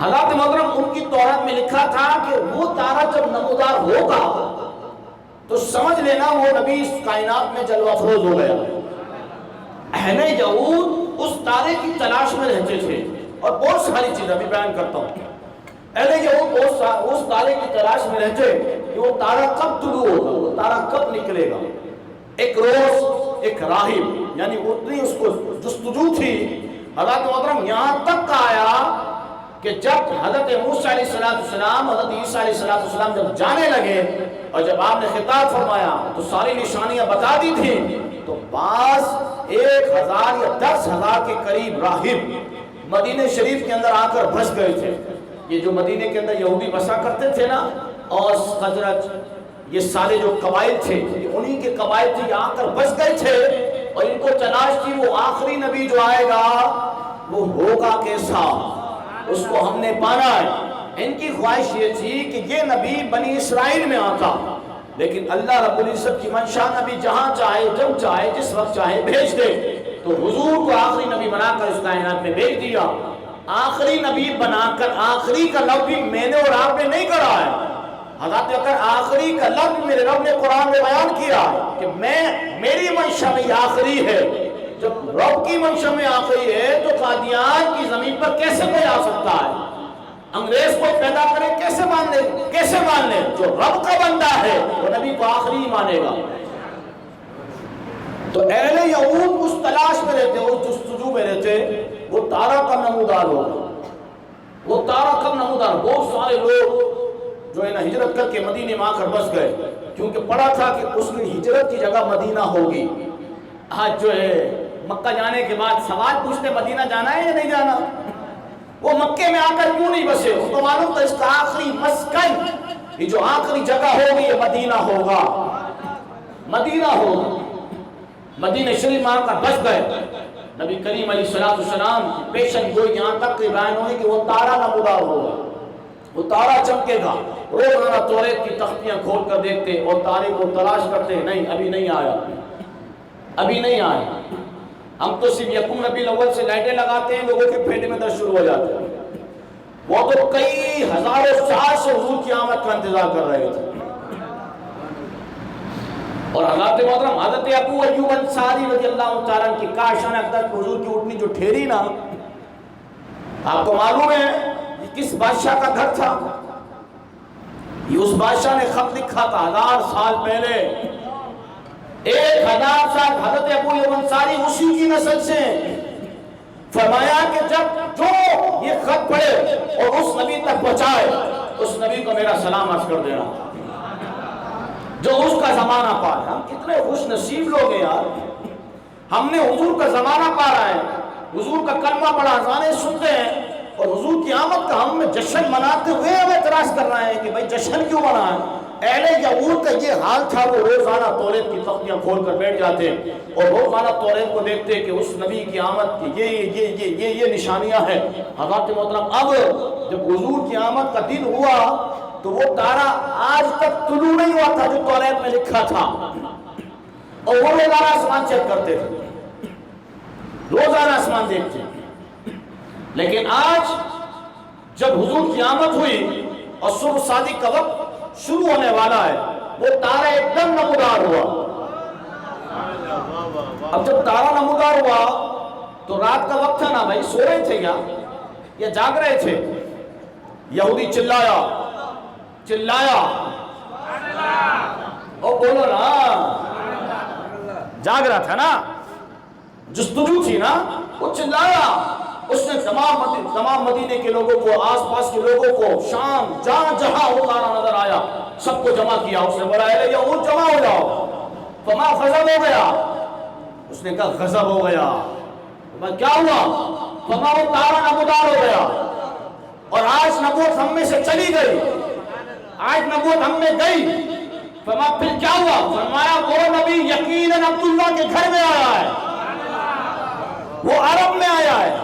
حضرت محترم ان کی توریت میں لکھا تھا کہ وہ تارا جب نمودار ہوگا تو سمجھ لینا وہ نبی اس کائنات میں جلوہ افروز ہو گیا۔ اہل یہود اس تارے کی تلاش میں رہتے تھے، اور بہت ساری چیزیں ابھی بیان کرتا ہوں۔ اہل یہود اس تارے کی تلاش میں رہتے کہ وہ تارا کب طلوع ہوگا، وہ تارا کب نکلے گا۔ ایک روز ایک راہب، یعنی اتنی اس کو جستجو تھی، حضرت محترم یہاں تک آیا کہ جب حضرت موسیٰ علیہ السلام، حضرت عیسیٰ علیہ السلام جب جانے لگے اور جب آپ نے خطاب فرمایا تو ساری نشانیاں بتا دی تھی، تو بعض 1000 یا 10,000 کے قریب راہب مدینہ شریف کے اندر آ کر بس گئے تھے۔ یہ جو مدینہ کے اندر یہودی بسا کرتے تھے نا، اوس، خزرج، یہ سارے جو قبائل تھے، یہ انہی کے قبائل تھے، یہ آ کر بس گئے تھے، اور ان کو تلاش تھی وہ آخری نبی جو آئے گا وہ ہوگا کیسا، اس کو ہم نے پانا ہے۔ ان کی خواہش یہ تھی کہ یہ نبی بنی اسرائیل میں آتا، لیکن اللہ رب العزت کی منشا نبی جہاں چاہے، جب چاہے، جس وقت چاہے بھیج دے، تو حضور کو آخری نبی بنا کر اس کائنات میں بھیج دیا۔ آخری نبی بنا کر، آخری کا لفظ بھی میں نے اور آپ نے نہیں کرا ہے، حضرت اگر آخری کا لفظ میرے رب نے قرآن میں بیان کیا کہ میری منشا میں یہ آخری ہے۔ جب رب کی منشا میں آخری ہے تو قادیان کی زمین پر کیسے کوئی آ سکتا ہے؟ انگریز کو پیدا کرے کیسے مان لے؟ جو رب کا بندہ ہے وہ نبی کو آخری ہی مانے گا۔ تو اہل یہود اس تلاش میں رہتے، اس جستجو میں رہتے، وہ تارا کب نمودار ہوگا، وہ تارا کب نمودار۔ بہت سارے لوگ جو ہے نا ہجرت کر کے مدینے میں آ کر بس گئے، کیونکہ پڑھا تھا کہ اس کی ہجرت کی جگہ مدینہ ہوگی۔ آج جو ہے مکہ جانے کے بعد سوال پوچھتے مدینہ جانا ہے یا نہیں جانا، وہ مکے میں آ کر کیوں نہیں بسے؟ اس کو معلوم تھا اس کا آخری مسکن یہ جو آخری جگہ ہوگی یہ مدینہ ہوگا، مدینہ ہوگا۔ مدینہ شریف ماں کا بچ گئے، نبی کریم علیہ السلام کی پیشن گوئی یہاں تک کہ بیان ہوئی کہ وہ تارا نمودار ہوگا، وہ تارا چمکے گا۔ روزانہ توریت کی تختیاں کھول کر دیکھتے اور تارے کو تلاش کرتے، نہیں ابھی نہیں آیا، ابھی نہیں آیا۔ ہم تو صرف یکم ربیع الاول سے لائٹیں لگاتے ہیں، لوگوں کے پیٹ میں درد شروع ہو جاتے ہیں۔ وہ تو کئی ہزاروں سال سے حضور کی آمد کا انتظار کر رہے تھے۔ اور حضرت محترم حضرت ابو ایوب انصاری رضی اللہ تعالیٰ کی کاشان اقدس حضور کی اٹھنی جو ٹھہری نا، آپ کو معلوم ہے یہ کس بادشاہ کا گھر تھا؟ یہ اس بادشاہ نے خط لکھا تھا 1000 سال پہلے، 1000 سال حضرت ابو ایوب انصاری اسی کی نسل سے۔ فرمایا کہ جب جو یہ خط پڑھے اور اس نبی تک پہنچائے، اس نبی کو میرا سلام عرض کر دینا، جو اس کا زمانہ پا ہے۔ ہم کتنے خوش نصیب لوگ ہیں یار، ہم نے حضور کا زمانہ پا رہا ہے، حضور کا کلمہ پڑھا، اذانیں سنتے ہیں، اور حضور کی آمد کا ہم جشن مناتے ہوئے ہم اعتراض کر رہے ہیں کہ بھائی جشن کیوں منائیں؟ اہل یہود کا یہ حال تھا، وہ روزانہ توریت کی تختیاں کھول کر بیٹھ جاتے اور روزانہ توریت کو دیکھتے کہ اس نبی کی آمد کی یہ نشانیاں ہیں۔ حضرت محترم اب جب حضور کی آمد کا دن ہوا تو وہ تارا آج تک طلوع نہیں ہوا تھا جو توریت میں لکھا تھا، اور وہ روزانہ آسمان چیک کرتے تھے، روزانہ آسمان دیکھتے۔ لیکن آج جب حضور کی آمد ہوئی اور صبح صادق کا وقت شروع ہونے والا ہے، وہ تارا ایک دم نمودار ہوا۔ اب جب تارا نمودار ہوا تو رات کا وقت تھا نا بھائی، سو رہے تھے یا جاگ رہے تھے؟ یہودی چلایا او بولو نا، جاگ رہا تھا نا، جستجو تھی نا، وہ چلایا۔ اس نے تمام مدینے کے لوگوں کو، آس پاس کے لوگوں کو، شام جہاں وہ تارا نظر آیا سب کو جمع کیا۔ اس نے بولا اے یہود جمع ہو جاؤ۔ فما غضب ہو گیا، اس نے کہا غضب ہو گیا۔ کیا ہوا؟ فما وہ تارا نمودار ہو گیا، اور آج نبوت ہم میں سے چلی گئی، آج نبوت ہم میں گئی۔ فما پھر کیا ہوا؟ فرمایا وہ نبی یقیناً عبداللہ کے گھر میں آیا ہے، وہ عرب میں آیا ہے،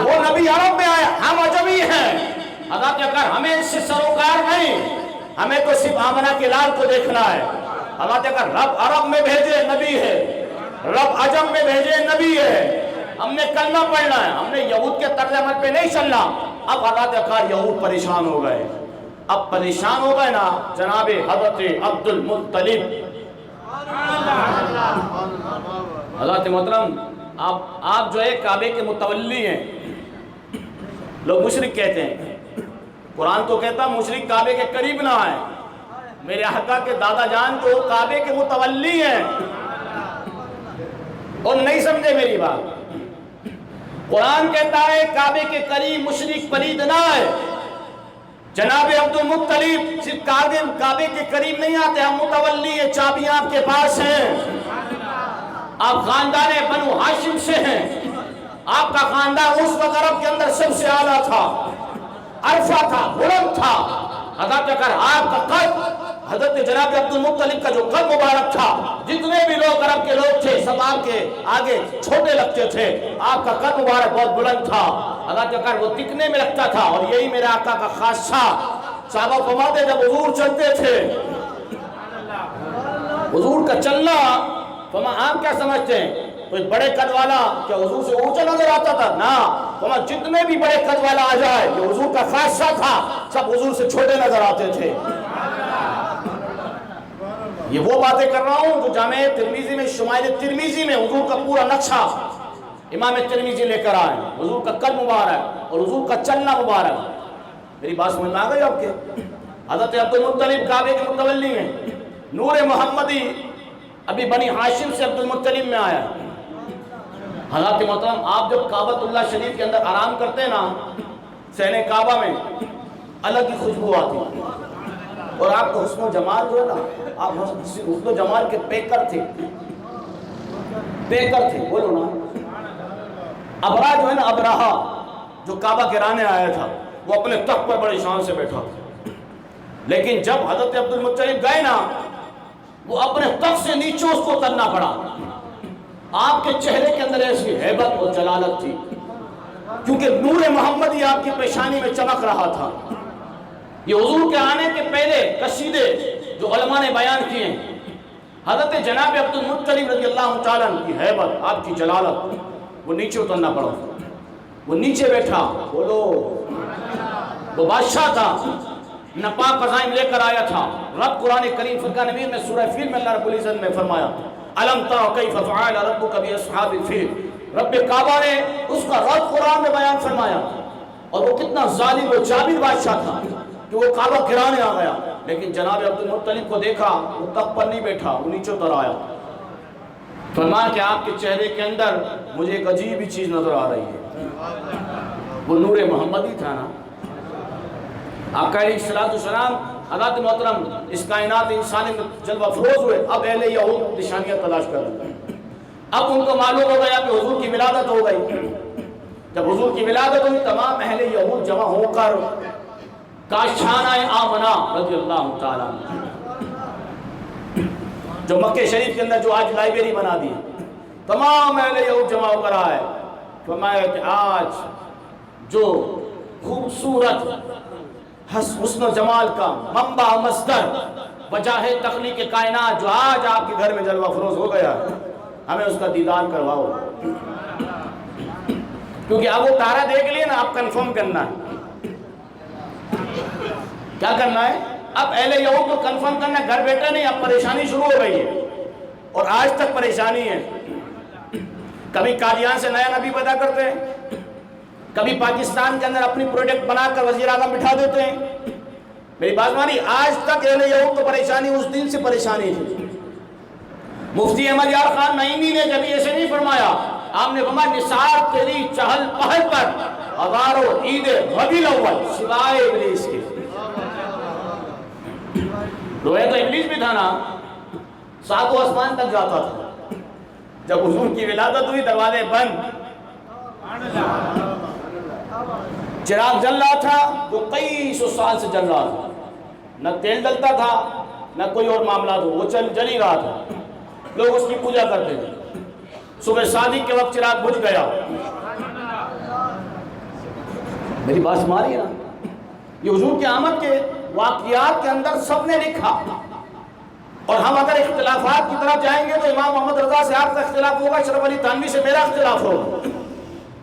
وہ نبی عرب میں آیا، ہم عجمی ہیں۔ حضرت اکبر ہمیں اس سے سروکار نہیں، ہمیں تو صرف آمنہ کے لال کو دیکھنا ہے۔ حضرت اکبر رب عرب میں بھیجے نبی ہے، رب عجم میں بھیجے نبی ہے، ہم نے کلمہ پڑھنا ہے، ہم نے یہود کے طرز عمل پہ نہیں چلنا۔ اب حضرت اکبر یہود پریشان ہو گئے، اب پریشان ہو گئے نا جناب حضرت عبد المطلب۔ حضرت محترم آپ جو ہے کعبے کے متولی ہیں، لوگ مشرک کہتے ہیں، قرآن تو کہتا مشرک کعبے کے قریب نہ آئے۔ میرے آقا کے دادا جان جو کعبے کے متولی ہیں، اور نہیں سمجھے میری بات، قرآن کہتا ہے کعبے کے قریب مشرک پلید نہ آئے۔ جناب عبد المطلب صرف کعبے کے قریب نہیں آتے، ہم متولی ہیں، چابیاں آپ کے پاس ہیں، آپ خاندان بنو ہاشم سے ہیں، آپ کا خاندان اس وقت عرب کے اندر سب سے اعلیٰ تھا، عرفہ تھا، بلند تھا۔ حضرت اکبر آپ کا قد، حضرت جناب عبد المطلب کا جو قد مبارک تھا، جتنے بھی لوگ عرب کے لوگ تھے سب آپ کے آگے چھوٹے لگتے تھے، آپ کا قد مبارک بہت بلند تھا۔ حضرت اکبر وہ دکھنے میں لگتا تھا، اور یہی میرے آقا کا خاصہ۔ صحابہ فرماتے جب حضور چلتے تھے، حضور کا چلنا، فرما آپ کیا سمجھتے ہیں کوئی بڑے قد والا کیا حضور سے اونچا نظر آتا تھا؟ نا، فرما جتنے بھی بڑے قد والا آ جائے، یہ حضور کا خاصہ تھا، سب حضور سے چھوٹے نظر آتے تھے۔ یہ وہ باتیں کر رہا ہوں جو جامع ترمذی میں، شمائل ترمذی میں حضور کا پورا نقشہ امام ترمذی لے کر آئے، حضور کا قد مبارک اور حضور کا چلنا مبارک۔ میری بات سمجھ میں آ گئی آپ کے؟ حضرت عبد المطلب کعبے کے متولی ہیں، نور محمدی ابھی بنی ہاشم سے عبد المطلب میں آیا۔ حضرت محترم آپ جب کعبۃ اللہ شریف کے اندر آرام کرتے ہیں نا، صحن کعبہ میں الگ ہی خوشبو آتی، اور آپ کا حسن و جمال جو ہے نا، آپ حسن و جمال کے پیکر تھے، بولو نا۔ ابرا جو ہے نا، ابراہا جو کعبہ گرانے آیا تھا، وہ اپنے تخت پر بڑی شان سے بیٹھا تھا، لیکن جب حضرت عبد المطلب گئے نا، وہ اپنے تخت سے نیچے اس کو اترنا پڑا. آپ کے چہرے کے اندر ایسی ہیبت اور جلالت تھی، کیونکہ نور محمدی آپ کی پیشانی میں چمک رہا تھا. یہ حضور کے آنے کے پہلے قصیدے جو علماء نے بیان کیے ہیں، حضرت جناب عبد المطلب رضی اللہ تعالیٰ کی ہیبت، آپ کی جلالت، وہ نیچے اترنا پڑا. وہ نیچے بیٹھا، بولو، وہ بادشاہ تھا، ناپاک عزائم لے کر آیا تھا. رب قرآن کریم فرقان حمید میں سورہ فیل میں اللہ رب العزت میں فرمایا الم تر کیف فعل ربک باصحاب الفیل. رب کعبہ نے اس کا رب قرآن میں بیان فرمایا، اور وہ کتنا ظالم و جابر بادشاہ تھا کہ وہ کعبہ گرانے آ گیا. لیکن جناب عبد المطلب کو دیکھا، وہ تخت پر نہیں بیٹھا، وہ نیچے اتر آیا. فرمایا کہ آپ کے چہرے کے اندر مجھے ایک عجیب ہی چیز نظر آ رہی ہے. وہ نور محمدی تھا نا. آقا علیہ السلام حضرت محترم اس کائنات انسانی میں جلوہ افروز ہوئے. اب اہل یہود نشانیاں تلاش کر رہے ہیں. اب ان کو معلوم ہو گیا کہ حضور کی ولادت ہو گئی. جب حضور کی ولادت ہوئی، تمام اہل یہود جمع ہو کر کاشانہ آمنہ رضی اللہ تعالیٰ جو مکہ شریف کے اندر جو آج لائبریری بنا دی، تمام اہل یہود جمع ہو کر آئے. فرمایا کہ آج جو خوبصورت حسن و جمال کا منبع مصدر وجہ تخلیق کائنات جو آج آپ کے گھر میں جلوہ افروز ہو گیا، ہمیں اس کا دیدار کرواؤ. کیونکہ اب وہ تارا دیکھ لیے نا، آپ کنفرم کرنا ہے. کیا کرنا ہے؟ اب اہل یہود کو کنفرم کرنا ہے. گھر بیٹھے نہیں، اب پریشانی شروع ہو گئی ہے، اور آج تک پریشانی ہے. کبھی قادیان سے نیا نبی پیدا کرتے ہیں، کبھی پاکستان کے اندر اپنی پروڈکٹ بنا کر وزیر اعظم بٹھا دیتے ہیں. میری بات مانی، آج تک اہل یہود کو پریشانی اس دن سے پریشانی تھی. مفتی احمد یار خان نعیمی نے کبھی ایسے نہیں فرمایا. آپ نے فرمایا نثار تیری چہل پہل پر ہزاروں عید ربیع الاول سوائے ابلیس کے. روئے تو ابلیس بھی تھا نا، ساتوں آسمان تک جاتا تھا. جب حضور کی ولادت ہوئی، دروازے بند، چراغ جل رہا تھا جو کئی سو سال سے جل رہا تھا. نہ تیل ڈلتا تھا، نہ کوئی اور معاملات ہو، وہ جل ہی رہا تھا. لوگ اس کی پوجا کرتے تھے. صبح صادق کے وقت چراغ بجھ گیا. میری بات سمجھ رہی ہے نا؟ یہ حضور کی آمد کے واقعات کے اندر سب نے لکھا. اور ہم اگر اختلافات کی طرف جائیں گے تو امام محمد رضا سے آپ کا اختلاف ہوگا، اشرف علی تھانوی سے میرا اختلاف ہوگا.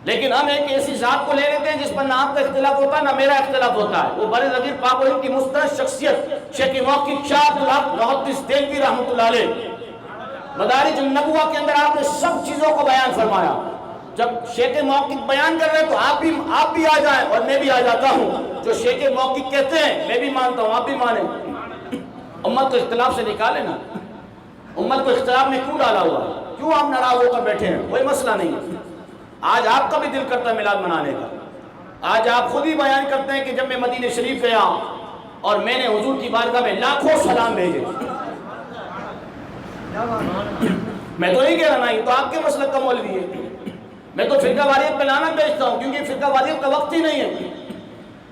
لیکن ہم ایک ایسی ذات کو لے لیتے ہیں جس پر نہ آپ کا اختلاف ہوتا ہے نہ میرا اختلاف ہوتا ہے. وہ بر صغیر پاک و ہند کی مستند شخصیت شیخ موقف شاہ عبدالحق محدث دہلوی رحمۃ اللہ علیہ، مدارج النبوہ کے اندر آپ نے سب چیزوں کو بیان فرمایا. جب شیخ موقف بیان کر رہے ہیں تو آپ بھی آ جائیں اور میں بھی آ جاتا ہوں. جو شیخ موقف کہتے ہیں میں بھی مانتا ہوں، آپ بھی مانیں. امت کو اختلاف سے نکالے نا. امت کو اختلاف میں کیوں ڈالا ہوا؟ کیوں آپ ناراض ہو کر بیٹھے ہیں؟ کوئی مسئلہ نہیں ہے. آج آپ کا بھی دل کرتا ہے میلاد منانے کا. آج آپ خود ہی بیان کرتے ہیں کہ جب میں مدینہ شریف گیا اور میں نے حضور کی بارگاہ میں لاکھوں سلام بھیجے. میں تو نہیں کہہ رہا، نہیں تو آپ کے مسلک کا مولوی ہے. میں تو فرقہ واریت پہ لعنت بھیجتا ہوں، کیونکہ فرقہ واریت کا وقت ہی نہیں ہے.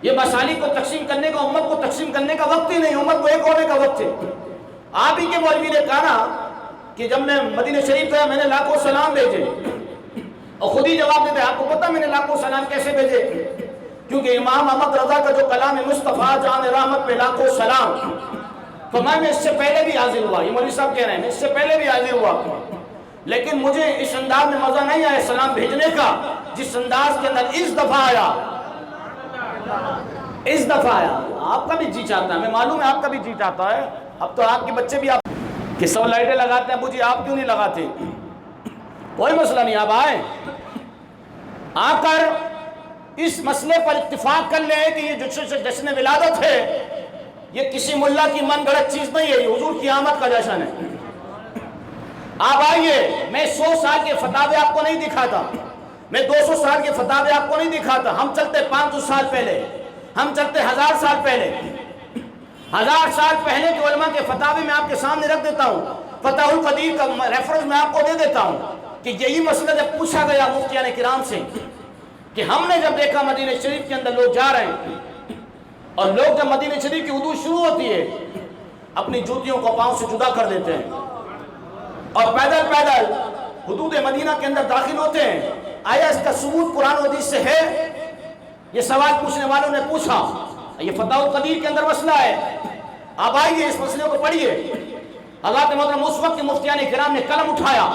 یہ مسالک کو تقسیم کرنے کا، امت کو تقسیم کرنے کا وقت ہی نہیں. امت کو ایک ہونے کا وقت ہے. آپ ہی کے مولوی نے کہا کہ جب میں مدینہ شریف گیا میں نے لاکھوں سلام بھیجے، اور خود ہی جواب دیتے. آپ کو پتہ میں نے لاکھوں سلام کیسے بھیجے؟ کیونکہ امام احمد رضا کا جو کلام مصطفیٰ جان رحمت پہ لاکھوں سلام، تو میں اس سے پہلے بھی حاضر ہوا. یہ مولوی صاحب کہہ رہے ہیں میں اس سے پہلے بھی حاضر ہوا، لیکن مجھے اس انداز میں مزہ نہیں آیا سلام بھیجنے کا جس انداز کے اندر اس دفعہ آیا. اس دفعہ آیا. آپ کا بھی جی چاہتا ہے، میں معلوم ہے آپ کا بھی جی چاہتا ہے. اب تو آپ کے بچے بھی آپ کہ سب لائٹیں لگاتے ہیں، ابو جی آپ کیوں نہیں لگاتے؟ کوئی مسئلہ نہیں، آپ آئیں، آ کر اس مسئلے پر اتفاق کر لیں کہ یہ جشن ولادت ہے، یہ کسی ملا کی من گھڑت چیز نہیں ہے، یہ حضور کی آمد کا جشن ہے. آپ آئیے. میں 100 سال کے فتاوے آپ کو نہیں دکھاتا، میں 200 سال کے فتاوے آپ کو نہیں دکھاتا. ہم چلتے 500 سال پہلے، ہم چلتے 1000 سال پہلے. 1000 سال پہلے کے علماء کے فتاوے میں آپ کے سامنے رکھ دیتا ہوں. فتح القدیر کا ریفرنس میں آپ کو دے دیتا ہوں کہ یہی مسئلہ جب پوچھا گیا مفتیان کرام سے کہ ہم نے جب دیکھا مدینہ شریف کے اندر لوگ جا رہے ہیں اور لوگ جب مدینہ شریف کی حدود شروع ہوتی ہے اپنی جوتیوں کو پاؤں سے جدا کر دیتے ہیں اور پیدل پیدل حدود مدینہ کے اندر داخل ہوتے ہیں. آیا اس کا ثبوت قرآن و حدیث سے ہے؟ یہ سوال پوچھنے والوں نے پوچھا. یہ فتح القدیر کے اندر مسئلہ ہے. آپ آئیے اس مسئلے کو پڑھیے. حضرات محترم اس وقت کے مفتیان کرام نے قلم اٹھایا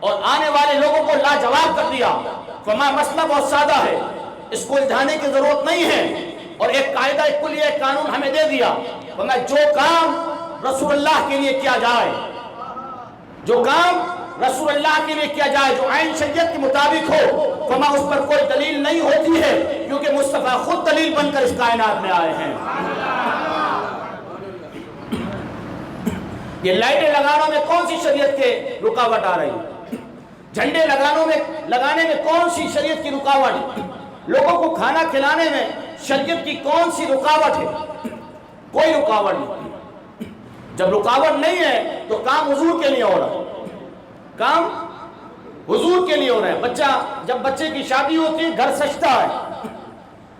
اور آنے والے لوگوں کو لاجواب کر دیا. فرمایا مسئلہ بہت سادہ ہے, اس کو الجھانے کی ضرورت نہیں ہے, اور ایک قاعدہ ایک کلیہ ایک قانون ہمیں دے دیا. فرمایا جو کام رسول اللہ کے لیے کیا جائے, جو کام رسول اللہ کے لیے کیا جائے, جو عین شریعت کے مطابق ہو, فرمایا اس پر کوئی دلیل نہیں ہوتی ہے, کیونکہ مصطفیٰ خود دلیل بن کر اس کائنات میں آئے ہیں. یہ لائٹیں لگانے میں کون سی شریعت کے رکاوٹ آ رہی ہے؟ جھنڈے لگانے میں کون سی شریعت کی رکاوٹ؟ لوگوں کو کھانا کھلانے میں شریعت کی کون سی رکاوٹ ہے؟ کوئی رکاوٹ نہیں. جب رکاوٹ نہیں ہے تو کام حضور کے لیے ہو رہا ہے, کام حضور کے لیے ہو رہا ہے. بچہ جب بچے کی شادی ہوتی ہے گھر سجتا ہے,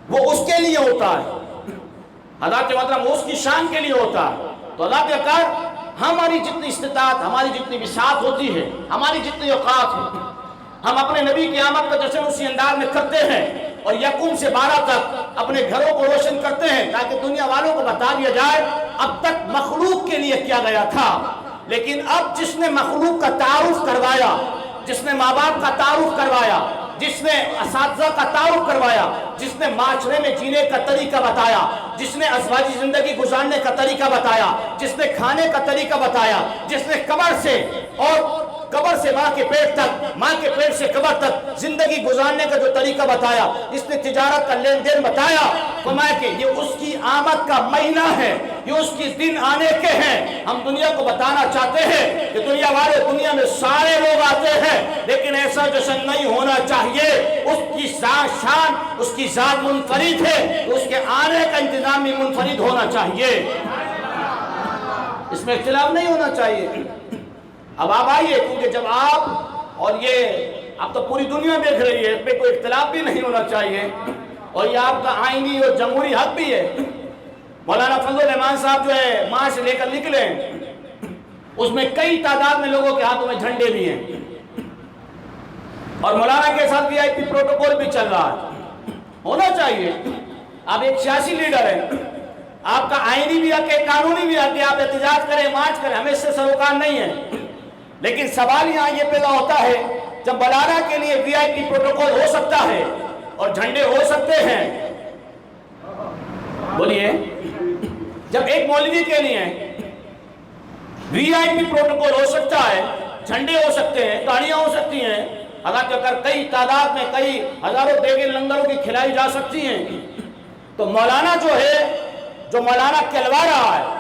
وہ اس کے لیے ہوتا ہے. حضرات محترم اس کی شان کے لیے ہوتا ہے. تو اللہ نے کہا ہماری جتنی استطاعت, ہماری جتنی وسعت ہوتی ہے, ہماری جتنی اوقات ہے, ہم اپنے نبی کی آمد کا جشن اسی انداز میں کرتے ہیں اور یکم سے 12 تک اپنے گھروں کو روشن کرتے ہیں تاکہ دنیا والوں کو بتا دیا جائے اب تک مخلوق کے لیے کیا گیا تھا, لیکن اب جس نے مخلوق کا تعارف کروایا, جس نے ماں باپ کا تعارف کروایا, جس نے اساتذہ کا تعارف کروایا, جس نے معاشرے میں جینے کا طریقہ بتایا, جس نے ازواجی زندگی گزارنے کا طریقہ بتایا, جس نے کھانے کا طریقہ بتایا, جس نے قبر سے ماں کے پیٹ تک, ماں کے پیٹ سے قبر تک زندگی گزارنے کا جو طریقہ بتایا, جس نے تجارت کا لین دین بتایا, فرمایا کہ یہ اس کی آمد کا مہینہ ہے, یہ اس کی دن آنے کے ہیں. ہم دنیا کو بتانا چاہتے ہیں کہ دنیا والے, دنیا میں سارے لوگ آتے ہیں, لیکن ایسا جشن نہیں ہونا چاہیے. اس کی شان, اس کی ذات منفرد ہے, اس کے آنے کا انتظام بھی منفرد ہونا چاہیے, اس میں اختلاف نہیں ہونا چاہیے. اب آپ آئیے, کیونکہ جب آپ اور یہ اب تو پوری دنیا دیکھ رہی ہے, اس پہ کوئی اختلاف بھی نہیں ہونا چاہیے, اور یہ آپ کا آئینی اور جمہوری حق بھی ہے. مولانا فضل الرحمان صاحب جو ہے ماں سے لے کر نکلے, اس میں کئی تعداد میں لوگوں کے ہاتھوں میں جھنڈے بھی ہیں, اور مولانا کے ساتھ VIP پروٹوکول بھی چل رہا ہے. ہونا چاہیے. آپ ایک سیاسی لیڈر ہیں, آپ کا آئینی بھی حق ہے, قانونی بھی حق ہے, آپ احتجاج کریں, مارچ کریں, ہمیں اس سے سروکار نہیں ہے. لیکن سوال یہاں یہ پیدا ہوتا ہے, جب مولانا کے لیے VIP پروٹوکول ہو سکتا ہے اور جھنڈے ہو سکتے ہیں, بولیے, جب ایک مولوی کے لیے VIP پروٹوکول ہو سکتا ہے, جھنڈے ہو سکتے ہیں, گاڑیاں ہو سکتی ہیں, اگر اگر کئی تعداد میں کئی ہزاروں دیگیں لنگروں کی کھلائی جا سکتی ہیں, تو مولانا جو ہے, جو مولانا کہلوا رہا ہے,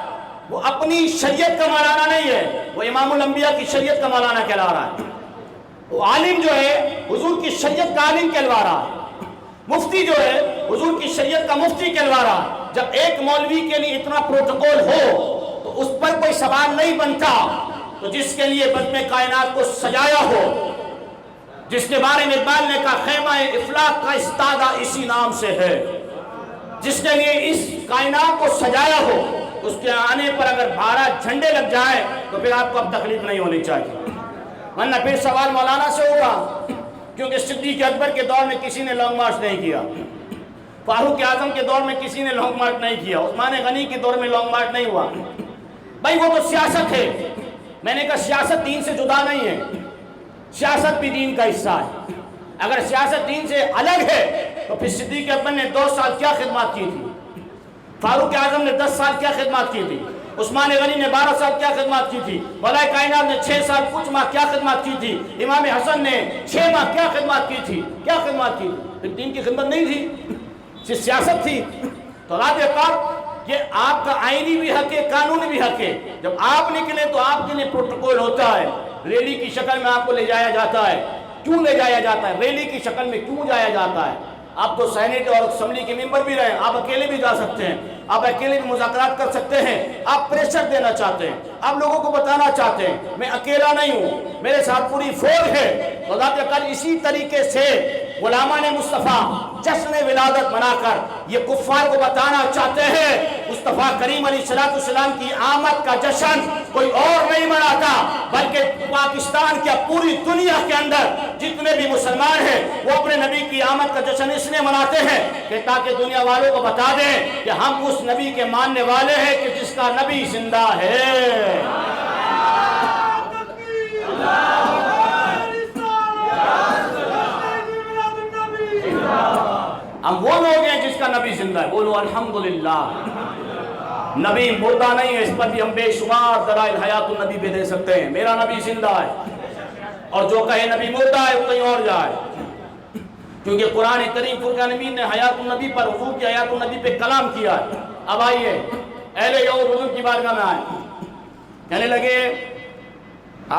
وہ اپنی شریعت کا مولانا نہیں ہے, وہ امام الانبیاء کی شریعت کا مولانا کہلا رہا ہے. وہ عالم جو ہے حضور کی شریعت کا عالم کہلوا رہا ہے. مفتی جو ہے حضور کی شریعت کا مفتی کہلوا رہا ہے. جب ایک مولوی کے لیے اتنا پروٹوکول ہو تو اس پر کوئی سوال نہیں بنتا. تو جس کے لیے بزم کائنات کو سجایا ہو, جس کے بارے میں اقبال نے کہا خیمہ افلاک کا استادہ اسی نام سے ہے, جس کے لیے اس کائنات کو سجایا ہو, اس کے آنے پر اگر 12 جھنڈے لگ جائے تو پھر آپ کو اب تکلیف نہیں ہونی چاہیے. ورنہ پھر سوال مولانا سے ہوگا, کیونکہ صدیق اکبر کے دور میں کسی نے لانگ مارچ نہیں کیا, فاروق اعظم کے دور میں کسی نے لانگ مارچ نہیں کیا, عثمان غنی کے دور میں لانگ مارچ نہیں ہوا. بھائی وہ تو سیاست ہے. میں نے کہا سیاست دین سے جدا نہیں ہے, سیاست بھی دین کا حصہ ہے. اگر سیاست دین سے الگ ہے تو پھر صدیق اکبر نے 2 سال کیا خدمات کی تھی, فاروق اعظم نے 10 سال کیا خدمات کی تھی, عثمان غنی نے 12 سال کیا خدمات کی تھی, مولا کائنات نے 6 سال کچھ ماہ کیا خدمات کی تھی, امام حسن نے 6 ماہ کیا خدمات کی تھی, کیا خدمات کی تھی. پھر دین کی خدمت نہیں تھی, صرف سیاست تھی. تو اللہ پاک کہ آپ کا آئینی بھی حق ہے, قانونی بھی حق ہے. جب آپ نکلے تو آپ کے لیے پروٹوکول ہوتا ہے, ریلی کی شکل میں آپ کو لے جایا جاتا ہے. کیوں لے جایا جاتا ہے, ریلی کی شکل میں کیوں جایا جاتا ہے؟ آپ تو سینیٹ اور اسمبلی کے ممبر بھی رہے, آپ اکیلے بھی جا سکتے ہیں, آپ اکیلے بھی مذاکرات کر سکتے ہیں. آپ پریشر دینا چاہتے ہیں, آپ لوگوں کو بتانا چاہتے ہیں میں اکیلا نہیں ہوں, میرے ساتھ پوری فوج ہے. تو اللہ تعالیٰ اسی طریقے سے غلامان مصطفیٰ جشن ولادت منا کر یہ کفار کو بتانا چاہتے ہیں مصطفیٰ کریم علیہ السلام کی آمد کا جشن کوئی اور نہیں مناتا، بلکہ پاکستان کیا پوری دنیا کے اندر جتنے بھی مسلمان ہیں وہ اپنے نبی کی آمد کا جشن اس لیے مناتے ہیں کہ تاکہ دنیا والوں کو بتا دیں کہ ہم اس نبی کے ماننے والے ہیں کہ جس کا نبی زندہ ہے۔ ہم وہ لوگ ہیں جس کا نبی زندہ ہے، بولو الحمدللہ۔ نبی مردہ نہیں ہے، اس پر بھی ہم بے شمار دلائل حیات النبی بھی دے سکتے ہیں، میرا نبی زندہ ہے، اور جو کہے نبی مردہ ہے وہ کہیں اور جائے، کیونکہ قرآن کریم فرقان حمید نے حیات النبی پر، حضور کی حیات النبی پہ کلام کیا ہے۔ اب آئیے اہل یور حضور کی بارگاہ میں آئے، کہنے لگے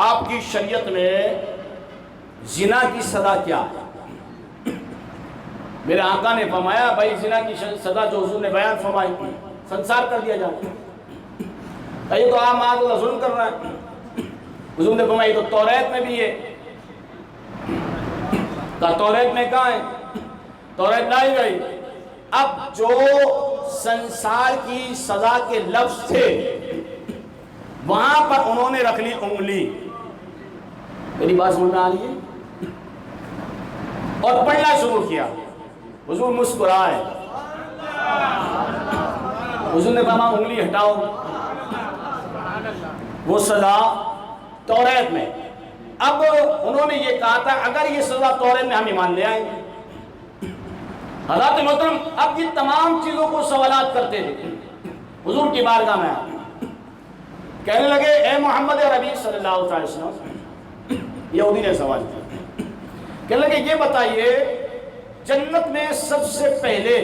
آپ کی شریعت میں زنا کی سزا کیا ہے؟ میرے آقا نے فرمایا بھائی زنا کی سزا جو حضور نے بیان فرمائی سنسار کر دیا جائے، یہ تو عام آدمی ظلم کر رہا ہے۔ حضور نے فرمایا یہ تو توریت میں بھی ہے، کہا توریت میں کہاں ہے؟ توریت لائی گئی۔ اب جو سنسار کی سزا کے لفظ تھے وہاں پر انہوں نے رکھ لی انگلی، میری بات سمجھ میں آ رہی ہے، اور پڑھنا شروع کیا۔ حضور مسکرائے، حضور نے فرمایا انگلی ہٹاؤ، وہ سزا توریت میں۔ اب انہوں نے یہ کہا تھا اگر یہ سزا توریت میں ہم ایمان لے آئیں گے۔ حضرات محترم اب یہ تمام چیزوں کو سوالات کرتے تھے حضور کی بارگاہ میں، کہنے لگے اے محمد عربی صلی اللہ علیہ وسلم، یہودی نے سوال کیا، کہنے لگے یہ بتائیے جنت میں سب سے پہلے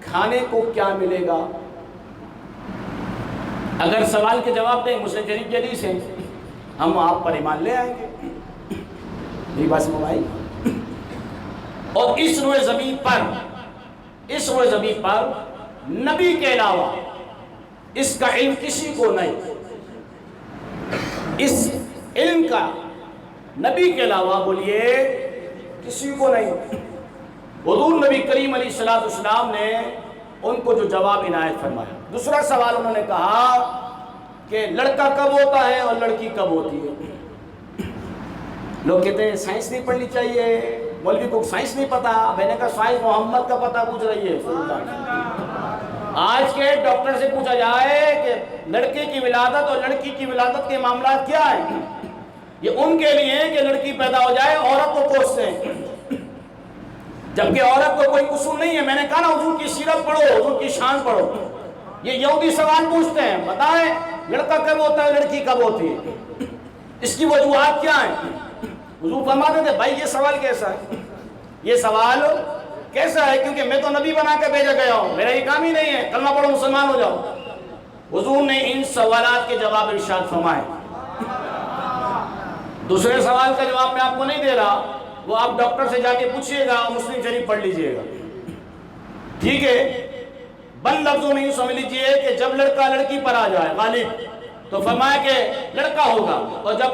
کھانے کو کیا ملے گا؟ اگر سوال کے جواب دیں مسلم شریف کی حدیث ہے ہم آپ پر ایمان لے آئیں گے، میری بات سمجھ آئی؟ اور اس روئے زمین پر نبی کے علاوہ اس کا علم کسی کو نہیں، اس علم کا نبی کے علاوہ بولیے کسی کو نہیں۔ حضور نبی کریم علیہ السلام نے ان کو جو جواب عنایت فرمایا۔ دوسرا سوال انہوں نے کہا کہ لڑکا کب ہوتا ہے اور لڑکی کب ہوتی ہے؟ لوگ کہتے ہیں سائنس نہیں پڑھنی چاہیے، مولوی کو سائنس نہیں پتا، میں نے کہا سائنس محمد کا پتہ پوچھ رہی ہے۔ آج کے ڈاکٹر سے پوچھا جائے کہ لڑکے کی ولادت اور لڑکی کی ولادت کے معاملات کیا ہیں، یہ ان کے لیے کہ لڑکی پیدا ہو جائے، عورت کو کوستے ہیں، جبکہ عورت کو کوئی قصور نہیں ہے۔ میں نے کہا نا حضور کی سیرت پڑھو، حضور کی شان پڑھو۔ یہ یہودی سوال پوچھتے ہیں بتائیں لڑکا کب ہوتا ہے لڑکی کب ہوتی ہے، اس کی وجوہات کیا ہیں؟ حضور فرماتے تھے بھائی یہ سوال کیسا ہے، یہ سوال کیسا ہے، کیونکہ میں تو نبی بنا کے بھیجا گیا ہوں، میرا یہ کام ہی نہیں ہے کلمہ پڑھو مسلمان ہو جاؤ۔ حضور نے ان سوالات کے جواب ارشاد فرمائے۔ دوسرے سوال کا جواب میں آپ کو نہیں دے رہا، وہ آپ ڈاکٹر سے جا کے پوچھئے گا، مسلم شریف پڑھ لیجئے گا، ٹھیک ہے؟ بند لفظوں میں یوں سمجھ لیجئے کہ جب لڑکا لڑکی پر آ جائے غالب تو فرمایا کہ لڑکا ہوگا، اور جب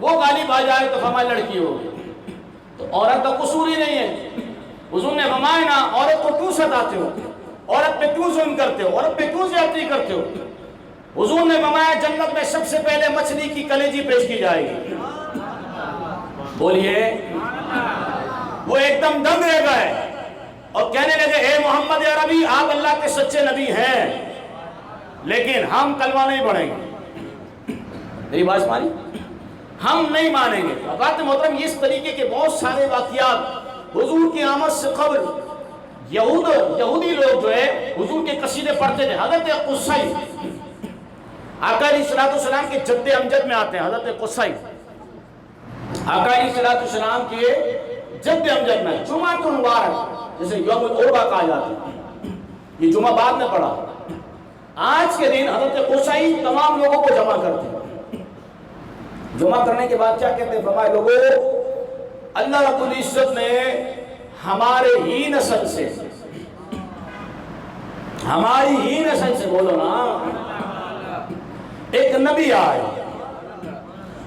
وہ غالب آ جائے تو فرمایا لڑکی ہوگی۔ تو عورت کا قصور ہی نہیں ہے۔ حضور نے فرمایا نا عورت کو کیوں ستاتے ہو، عورت پہ کیوں ظلم کرتے ہو، عورت پہ کیوں زیادتی کرتے ہو؟ حضور نے فرمایا جنت میں سب سے پہلے مچھلی کی کلیجی پیش کی جائے گی۔ بولیے، وہ ایک دم دنگ رہ گئے اور کہنے لگے اے محمد عربی آپ اللہ کے سچے نبی ہیں لیکن ہم کلمہ نہیں پڑھیں گے۔ میری بات سمجھی؟ ہم نہیں مانیں گے۔ حضرات محترم اس طریقے کے بہت سارے واقعات حضور کی آمد سے قبل یہودی لوگ جو ہے حضور کے قصیدے پڑھتے تھے۔ حضرت قصی آقا علیہ السلام کے جد امجد میں آتے ہیں، حضرت قصی آقا علیہ السلام کے جد امجد میں جمعہ مبارک جسے یوم العربہ کہا جاتا ہے، یہ جمعہ بعد میں پڑھا، آج کے دن حضرت قصی تمام لوگوں کو جمع کرتے ہیں۔ جمع کرنے کے بعد کیا کہتے ہیں؟ فرمائے لوگوں اللہ رب العزت نے ہماری ہی نسل سے بولو نا ایک نبی آئے،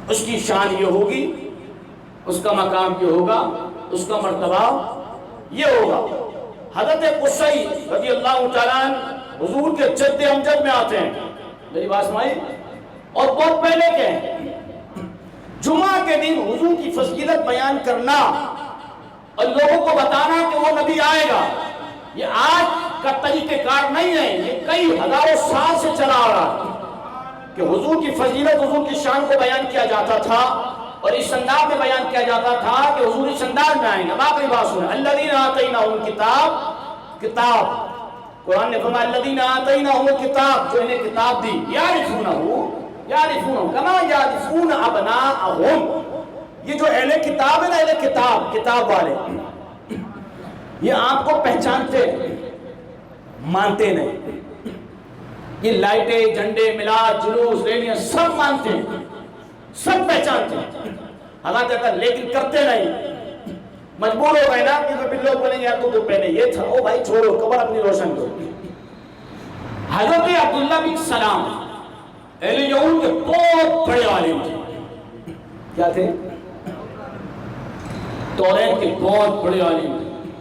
اس کی شان یہ ہوگی، اس کا مقام یہ ہوگا، اس کا مرتبہ یہ ہوگا۔ حضرت قصی رضی اللہ تعالیٰ عنہ حضور کے جد امجد میں آتے ہیں، میری بات سمائی، اور بہت پہلے کے ہیں۔ جمعہ کے دن حضور کی فضیلت بیان کرنا اور لوگوں کو بتانا کہ وہ نبی آئے گا، یہ آج کا طریقہ کار نہیں ہے، یہ کئی ہزاروں سال سے چلا آ رہا ہے کہ حضور کی فضیلت، حضور کی شان کو بیان کیا جاتا تھا اور اس انداز میں بیان کیا جاتا تھا کہ حضور اس انداز میں آئیں گے۔ اب آخری بات سنیں، الذین آتیناہم الکتاب، کتاب قرآن نے فرمایا الذین آتیناہم الکتاب، جو انہیں کتاب دی، یعرفونہ کما یعرفون ابناءہم، یہ جو اہل کتاب ہے نا، اہل کتاب، کتاب والے، یہ آپ کو پہچانتے مانتے نہیں، یہ لائٹیں، جھنڈے، میلاد، جلوس، ریلیاں سب مانتے ہیں، سب پہچانتے ہیں، حالانکہ اگر لیکن کرتے نہیں، مجبور ہو گئے نا کہ پھر لوگ بولیں یار تو پہلے یہ تھا، او بھائی چھوڑو، قبر اپنی روشن کرو۔ حضرت عبداللہ بن سلام اہل یہود کے بہت بڑے عالم تھے، کیا تھے؟ توریت کے بہت بڑے عالم تھے،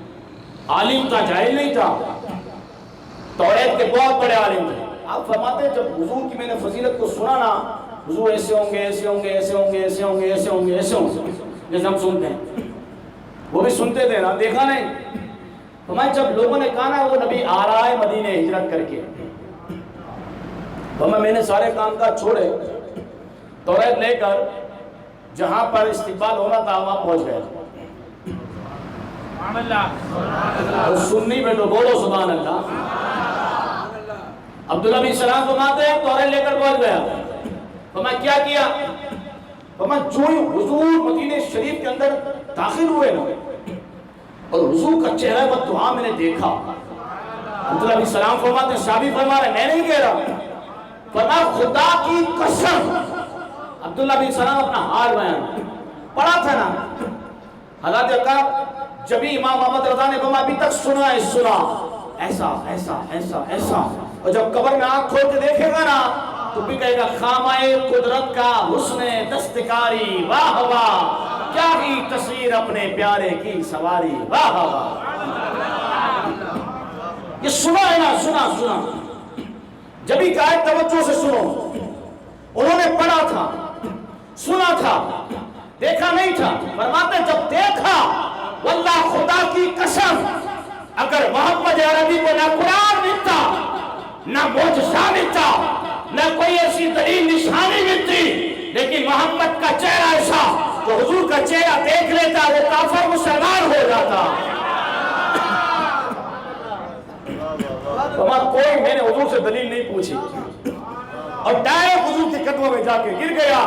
عالم تھا، جاہل نہیں تھا، توریت کے بہت بڑے عالم تھے۔ آپ فرماتے ہیں جب حضور کی میں نے فضیلت کو سنا نا، حضور ایسے ہوں گے، ایسے ہوں گے، ایسے ہوں گے، ایسے ہوں گے، ایسے ہوں گے، ایسے ہوں گے، جیسے ہم سنتے ہیں، وہ بھی سنتے تھے نا، دیکھا نہیں۔ فرمایا جب لوگوں نے کہا نا وہ نبی آ رہا ہے مدینے ہجرت کر کے، میں نے سارے کام کاج چھوڑے، توریت لے کر جہاں پر استقبال ہونا تھا وہاں پہنچ گئے۔ سنی میں تو بولو سبحان اللہ۔ عبداللہ بن سلام فرماتے ہیں توریت لے کر پہنچ گیا۔ فرمایا کیا کیا؟ فرمایا جو حضور مدینہ شریف کے اندر داخل ہوئے نا اور حضور کا چہرہ بددعا میں نے دیکھا، عبداللہ بن سلام فرماتے ہیں صحابی فرما رہے، میں نہیں کہہ رہا، فرمایا خدا کی قسم، عبداللہ بن سلام اپنا حال بیان پڑھا تھا نا، حضرت کا جب امام محمد رضا نے فرمایا ابھی تک سنا ہے، سنا ایسا ایسا ایسا ایسا، اور جب قبر میں آنکھ کھول کے دیکھے گا نا تو بھی کہے گا خامائے قدرت کا حسن دستکاری، واہ واہ کیا ہی تصویر اپنے پیارے کی سواری، واہ واہ۔ یہ سنا ہے نا، سنا جبھی کہا ہے توجہ سے سنو، انہوں نے پڑھا تھا، سنا تھا، دیکھا نہیں تھا۔ فرماتے جب دیکھا، واللہ خدا کی قسم اگر محمد عربی کو نہ قرآن ملتا، نہ معجزہ ملتا، نہ کوئی ایسی دلیل نشانی ملتی، لیکن محمد کا چہرہ ایسا جو حضور کا چہرہ دیکھ لیتا وہ کافر مسلمان ہو جاتا۔ کوئی میں نے حضور سے دلیل نہیں پوچھی اور ڈائریکٹ حضور کے قدموں میں جا کے گر گیا۔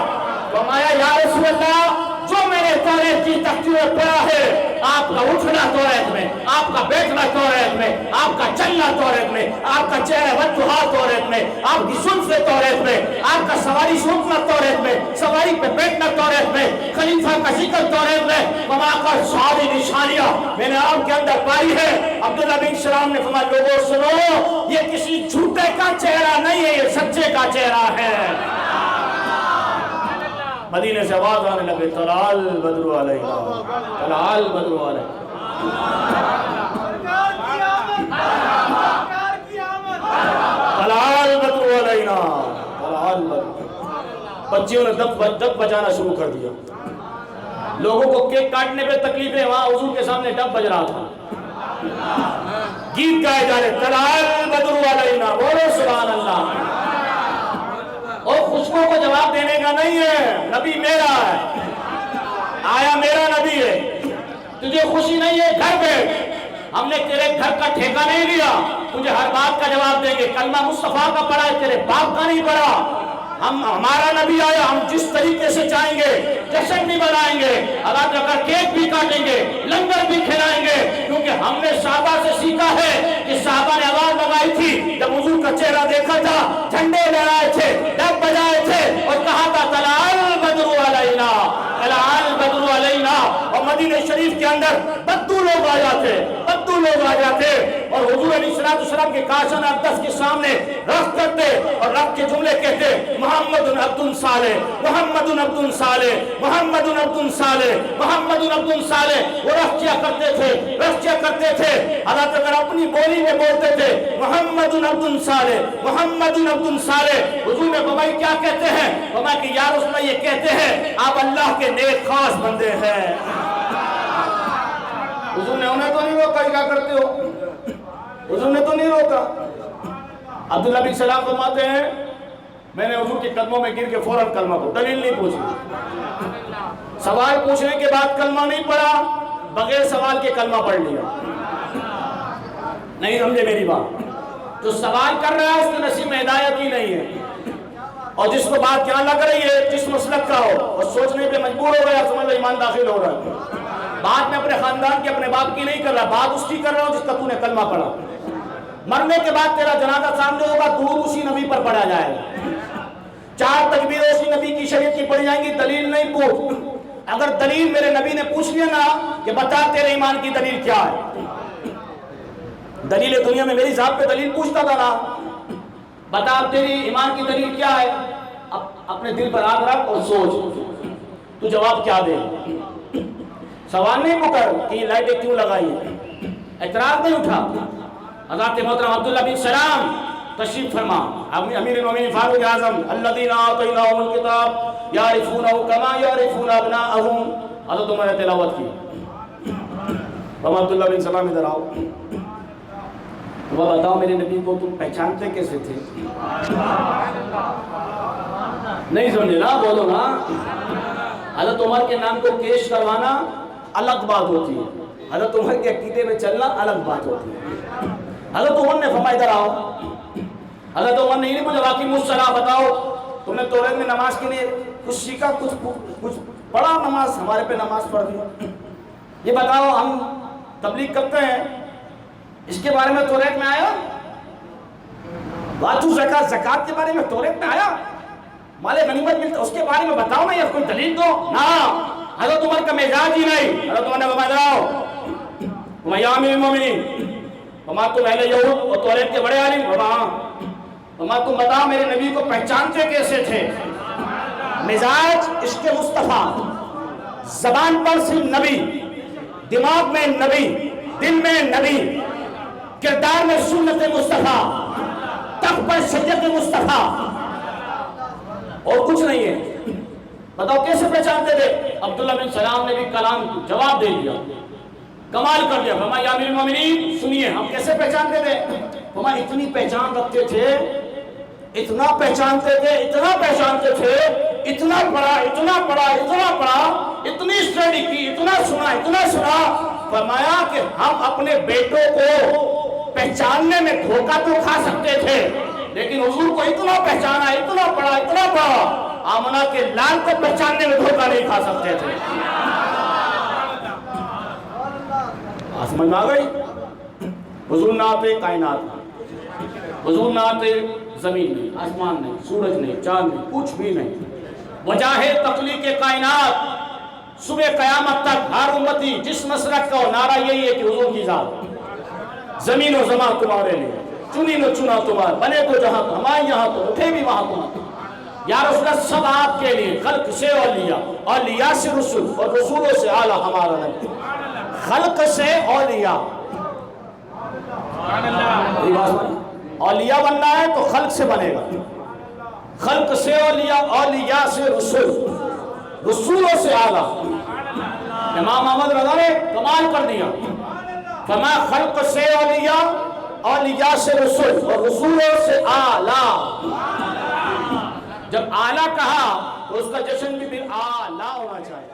فرمایا یا رسول اللہ جو میں نے توریت کی تختیوں میں پڑھا ہے، آپ کا اٹھنا توریت میں، آپ کا بیٹھنا توریت میں، آپ کا چلنا توریت میں، آپ کا چہرہ بددعا توریت میں، آپ کی زلفیں توریت میں، آپ کا سواری سوکھنا توریت میں، سواری پہ بیٹھنا توریت میں، خلیفہ کا ذکر توریت میں، وما کر ساری نشانیاں میں نے آپ کے اندر پائی ہے۔ عبداللہ بن سلام نے فرمایا لوگوں سنو، یہ کسی جھوٹے کا چہرہ نہیں ہے، یہ سچے کا چہرہ ہے۔ مدینے سے آواز آنے لگے طلع البدر علینا، طلع البدر علینا، طلع البدر علینا، طلع البدر۔ بچیوں نے ڈب بجانا شروع کر دیا، لوگوں کو کیک کاٹنے پہ تکلیفیں، وہاں حضور کے سامنے ڈب بج رہا تھا، گیت گائے جا رہے طلع البدر علینا، بولو سبحان اللہ۔ اور خوشبو کو جواب دینے کا نہیں ہے، نبی میرا ہے، آیا میرا نبی ہے، تجھے خوشی نہیں ہے گھر بیٹھ، ہم نے تیرے گھر کا ٹھیکہ نہیں لیا، تجھے ہر بات کا جواب دیں گے، کلمہ مصطفیٰ کا پڑھا ہے، تیرے باپ کا نہیں پڑھا۔ ہمارا نبی آیا، ہم جس طریقے سے چاہیں گے جشن بھی بنائیں گے، اللہ اگر کیک بھی کاٹیں گے، لنگر بھی کھلائیں گے، کیونکہ ہم نے صحابہ سے سیکھا ہے کہ صحابہ نے آواز لگائی تھی جب حضور کا چہرہ دیکھا تھا، جھنڈے لہرائے تھے، ڈب بجائے تھے اور کہا تھا طلع البدر علینا، طلع البدر علینا۔ اور مدینہ شریف کے اندر بدو لوگ آ جاتے، بدو لوگ آ جاتے اور حضور علیہ السلام کے کاشان اقدس کے سامنے رخ کرتے اور رب کے جملے کہتے، محمد عبد صالح، محمد عبد صالح، محمد عبد صالح، محمد عبد صالح۔ وہ رخ کیا کرتے تھے، رخ کیا کرتے تھے، حالات اگر اپنی بولی میں بولتے تھے محمد عبد صالح، محمد عبد صالح، حضور نے فرمایا کیا کہتے ہیں؟ فرمایا کہ یا رسول اللہ یہ کہتے ہیں آپ اللہ کے نیک خاص بندے ہیں۔ حضور نے انہیں تو نہیں روکا، کیا کرتے ہو؟ حضور نے تو نہیں روکا۔ عبداللہ بن سلام فرماتے ہیں میں نے حضور کے قدموں میں گر کے فوراً کلمہ کو دلیل نہیں پوچھی، سوال پوچھنے کے بعد کلمہ نہیں پڑھا، بغیر سوال کے کلمہ پڑھ لیا۔ نہیں سمجھے میری بات؟ جو سوال کر رہا ہے اس کے نصیب میں ہدایت ہی نہیں ہے، اور جس کو بات کیا لگ رہی ہے جس مسلک کا ہو اور سوچنے پہ مجبور ہو گیا، سمجھ لو ایمان داخل ہو رہا ہے۔ بات میں اپنے خاندان کی اپنے باپ کی نہیں کر رہا، بات اس کی کر رہا ہوں جس کا تو نے کلمہ پڑھا۔ مرنے کے بعد تیرا جنازہ سامنے ہوگا، درود اسی نبی پر پڑھا جائے گا، 4 تکبیریں اسی نبی کی شریعت کی پڑھی جائیں گی، دلیل نہیں پوچھ۔ اگر دلیل میرے نبی نے پوچھ لیا نا کہ بتا تیرے ایمان کی دلیل کیا ہے، دلیل دنیا میں میری ذات پہ دلیل پوچھتا تھا نا، بتا تیری ایمان کی دلیل کیا ہے، اپنے دل پر آگ رکھ اور سوچ تو جواب کیا دے۔ سوال نہیں پکر کہ یہ لائٹیں کیوں لگائی، اعتراض نہیں اٹھا۔ حضرت محترم عبداللہ بن سلام تشریف فرما، امیر المومنین فاروق اعظم الذین آتیناہم الکتاب یعرفونہ کما یعرفون ابناءہم، حضرت عمر نے تلاوت کی۔ بابا عبداللہ بن سلام ادھر آؤ، وہ بتاؤ میرے نبی کو تم پہچانتے کیسے تھے؟ نہیں سمجھے نا، بولو نا۔ حضرت عمر کے نام کو کیش کروانا الگ بات ہوتی ہے، حضرت عمر کے عقیدے میں چلنا الگ بات ہوتی ہے۔ حضرت عمر نے فرمایا ادھر آؤ، حضرت عمر نے نہیں پوچھا واقعی مجھ صلاح بتاؤ تم نے توریت میں نماز کے لیے کچھ سیکھا، کچھ پڑھا، نماز ہمارے پہ نماز پڑھ دی، یہ بتاؤ ہم تبلیغ کرتے ہیں اس کے بارے میں توریت میں آیا، واجب زکات، زکات کے بارے میں توریت میں آیا، مال غنیمت ملتا اس کے بارے میں بتاؤ نا، یا کوئی دلیل دو نا۔ حضرت عمر کا مزاج ہی نہیں، حضرت عمر نے فرمایا جاؤ تم یا امیر المومنین، فرمایا تم اہل یہود اور توریت کے بڑے عالم، فرمایا تم بتاؤ میرے نبی کو پہچانتے کیسے تھے؟ مزاج عشق مصطفیٰ، زبان پر صرف نبی، دماغ میں نبی، دل میں نبی، کردار میں سنت مصطفیٰ، تخت پر شریعت مصطفیٰ، اور کچھ نہیں ہے۔ بتاؤ کیسے پہچانتے تھے؟ عبداللہ بن سلام نے بھی کلام جواب دے دیا، کمال کر دیا۔ فرمایا یا امیر المومنین سنیے ہم کیسے پہچانتے تھے؟ فرمایا اتنی پہچان رکھتے تھے، اتنا پہچانتے تھے، اتنا پہچانتے تھے، اتنا پڑھا، اتنا پڑھا، اتنا پڑھا، اتنی اسٹڈی کی، اتنا سنا، اتنا سنا، فرمایا کہ ہم اپنے بیٹوں کو پہچاننے میں دھوکہ تو کھا سکتے تھے، لیکن حضور کو اتنا پہچانا، اتنا پڑھا، اتنا پڑھا، آمنہ کے لال کو پہچاننے میں دھوکہ نہیں کھا سکتے تھے۔ سمجھ میں آ گئی؟ حضور نہ آتے کائنات، حضور نہ آتے زمین نہیں، آسمان نہیں، سورج نہیں، چاند نہیں، کچھ بھی نہیں۔ وجہ تخلیق کائنات، صبح قیامت تک ہر امتی جس مسلک کا ہو نعرہ یہی ہے کہ حضور کی ذات، زمین و زمان تمہارے لیے، چنی نو چنا تمہارے، بنے تو جہاں تو ہمارے یہاں تو اٹھے بھی وہاں تمہارے، یا رسول اللہ سب آپ کے لیے، خلق سے اولیاء، اولیاء سے رسول اور رسولوں سے اعلیٰ ہمارا نبی، خلق سے اولیاء، اولیاء بننا ہے تو خلق سے بنے گا، خلق سے اولیاء، اولیاء سے رسول، رسولوں سے اعلیٰ۔ امام احمد رضا نے کمال کر دیا، فرمایا خلق سے اولیاء، اولیاء سے رسول اور رسولوں سے اعلیٰ۔ جب اعلیٰ کہا تو اس کا جشن بھی اعلیٰ ہونا چاہیے۔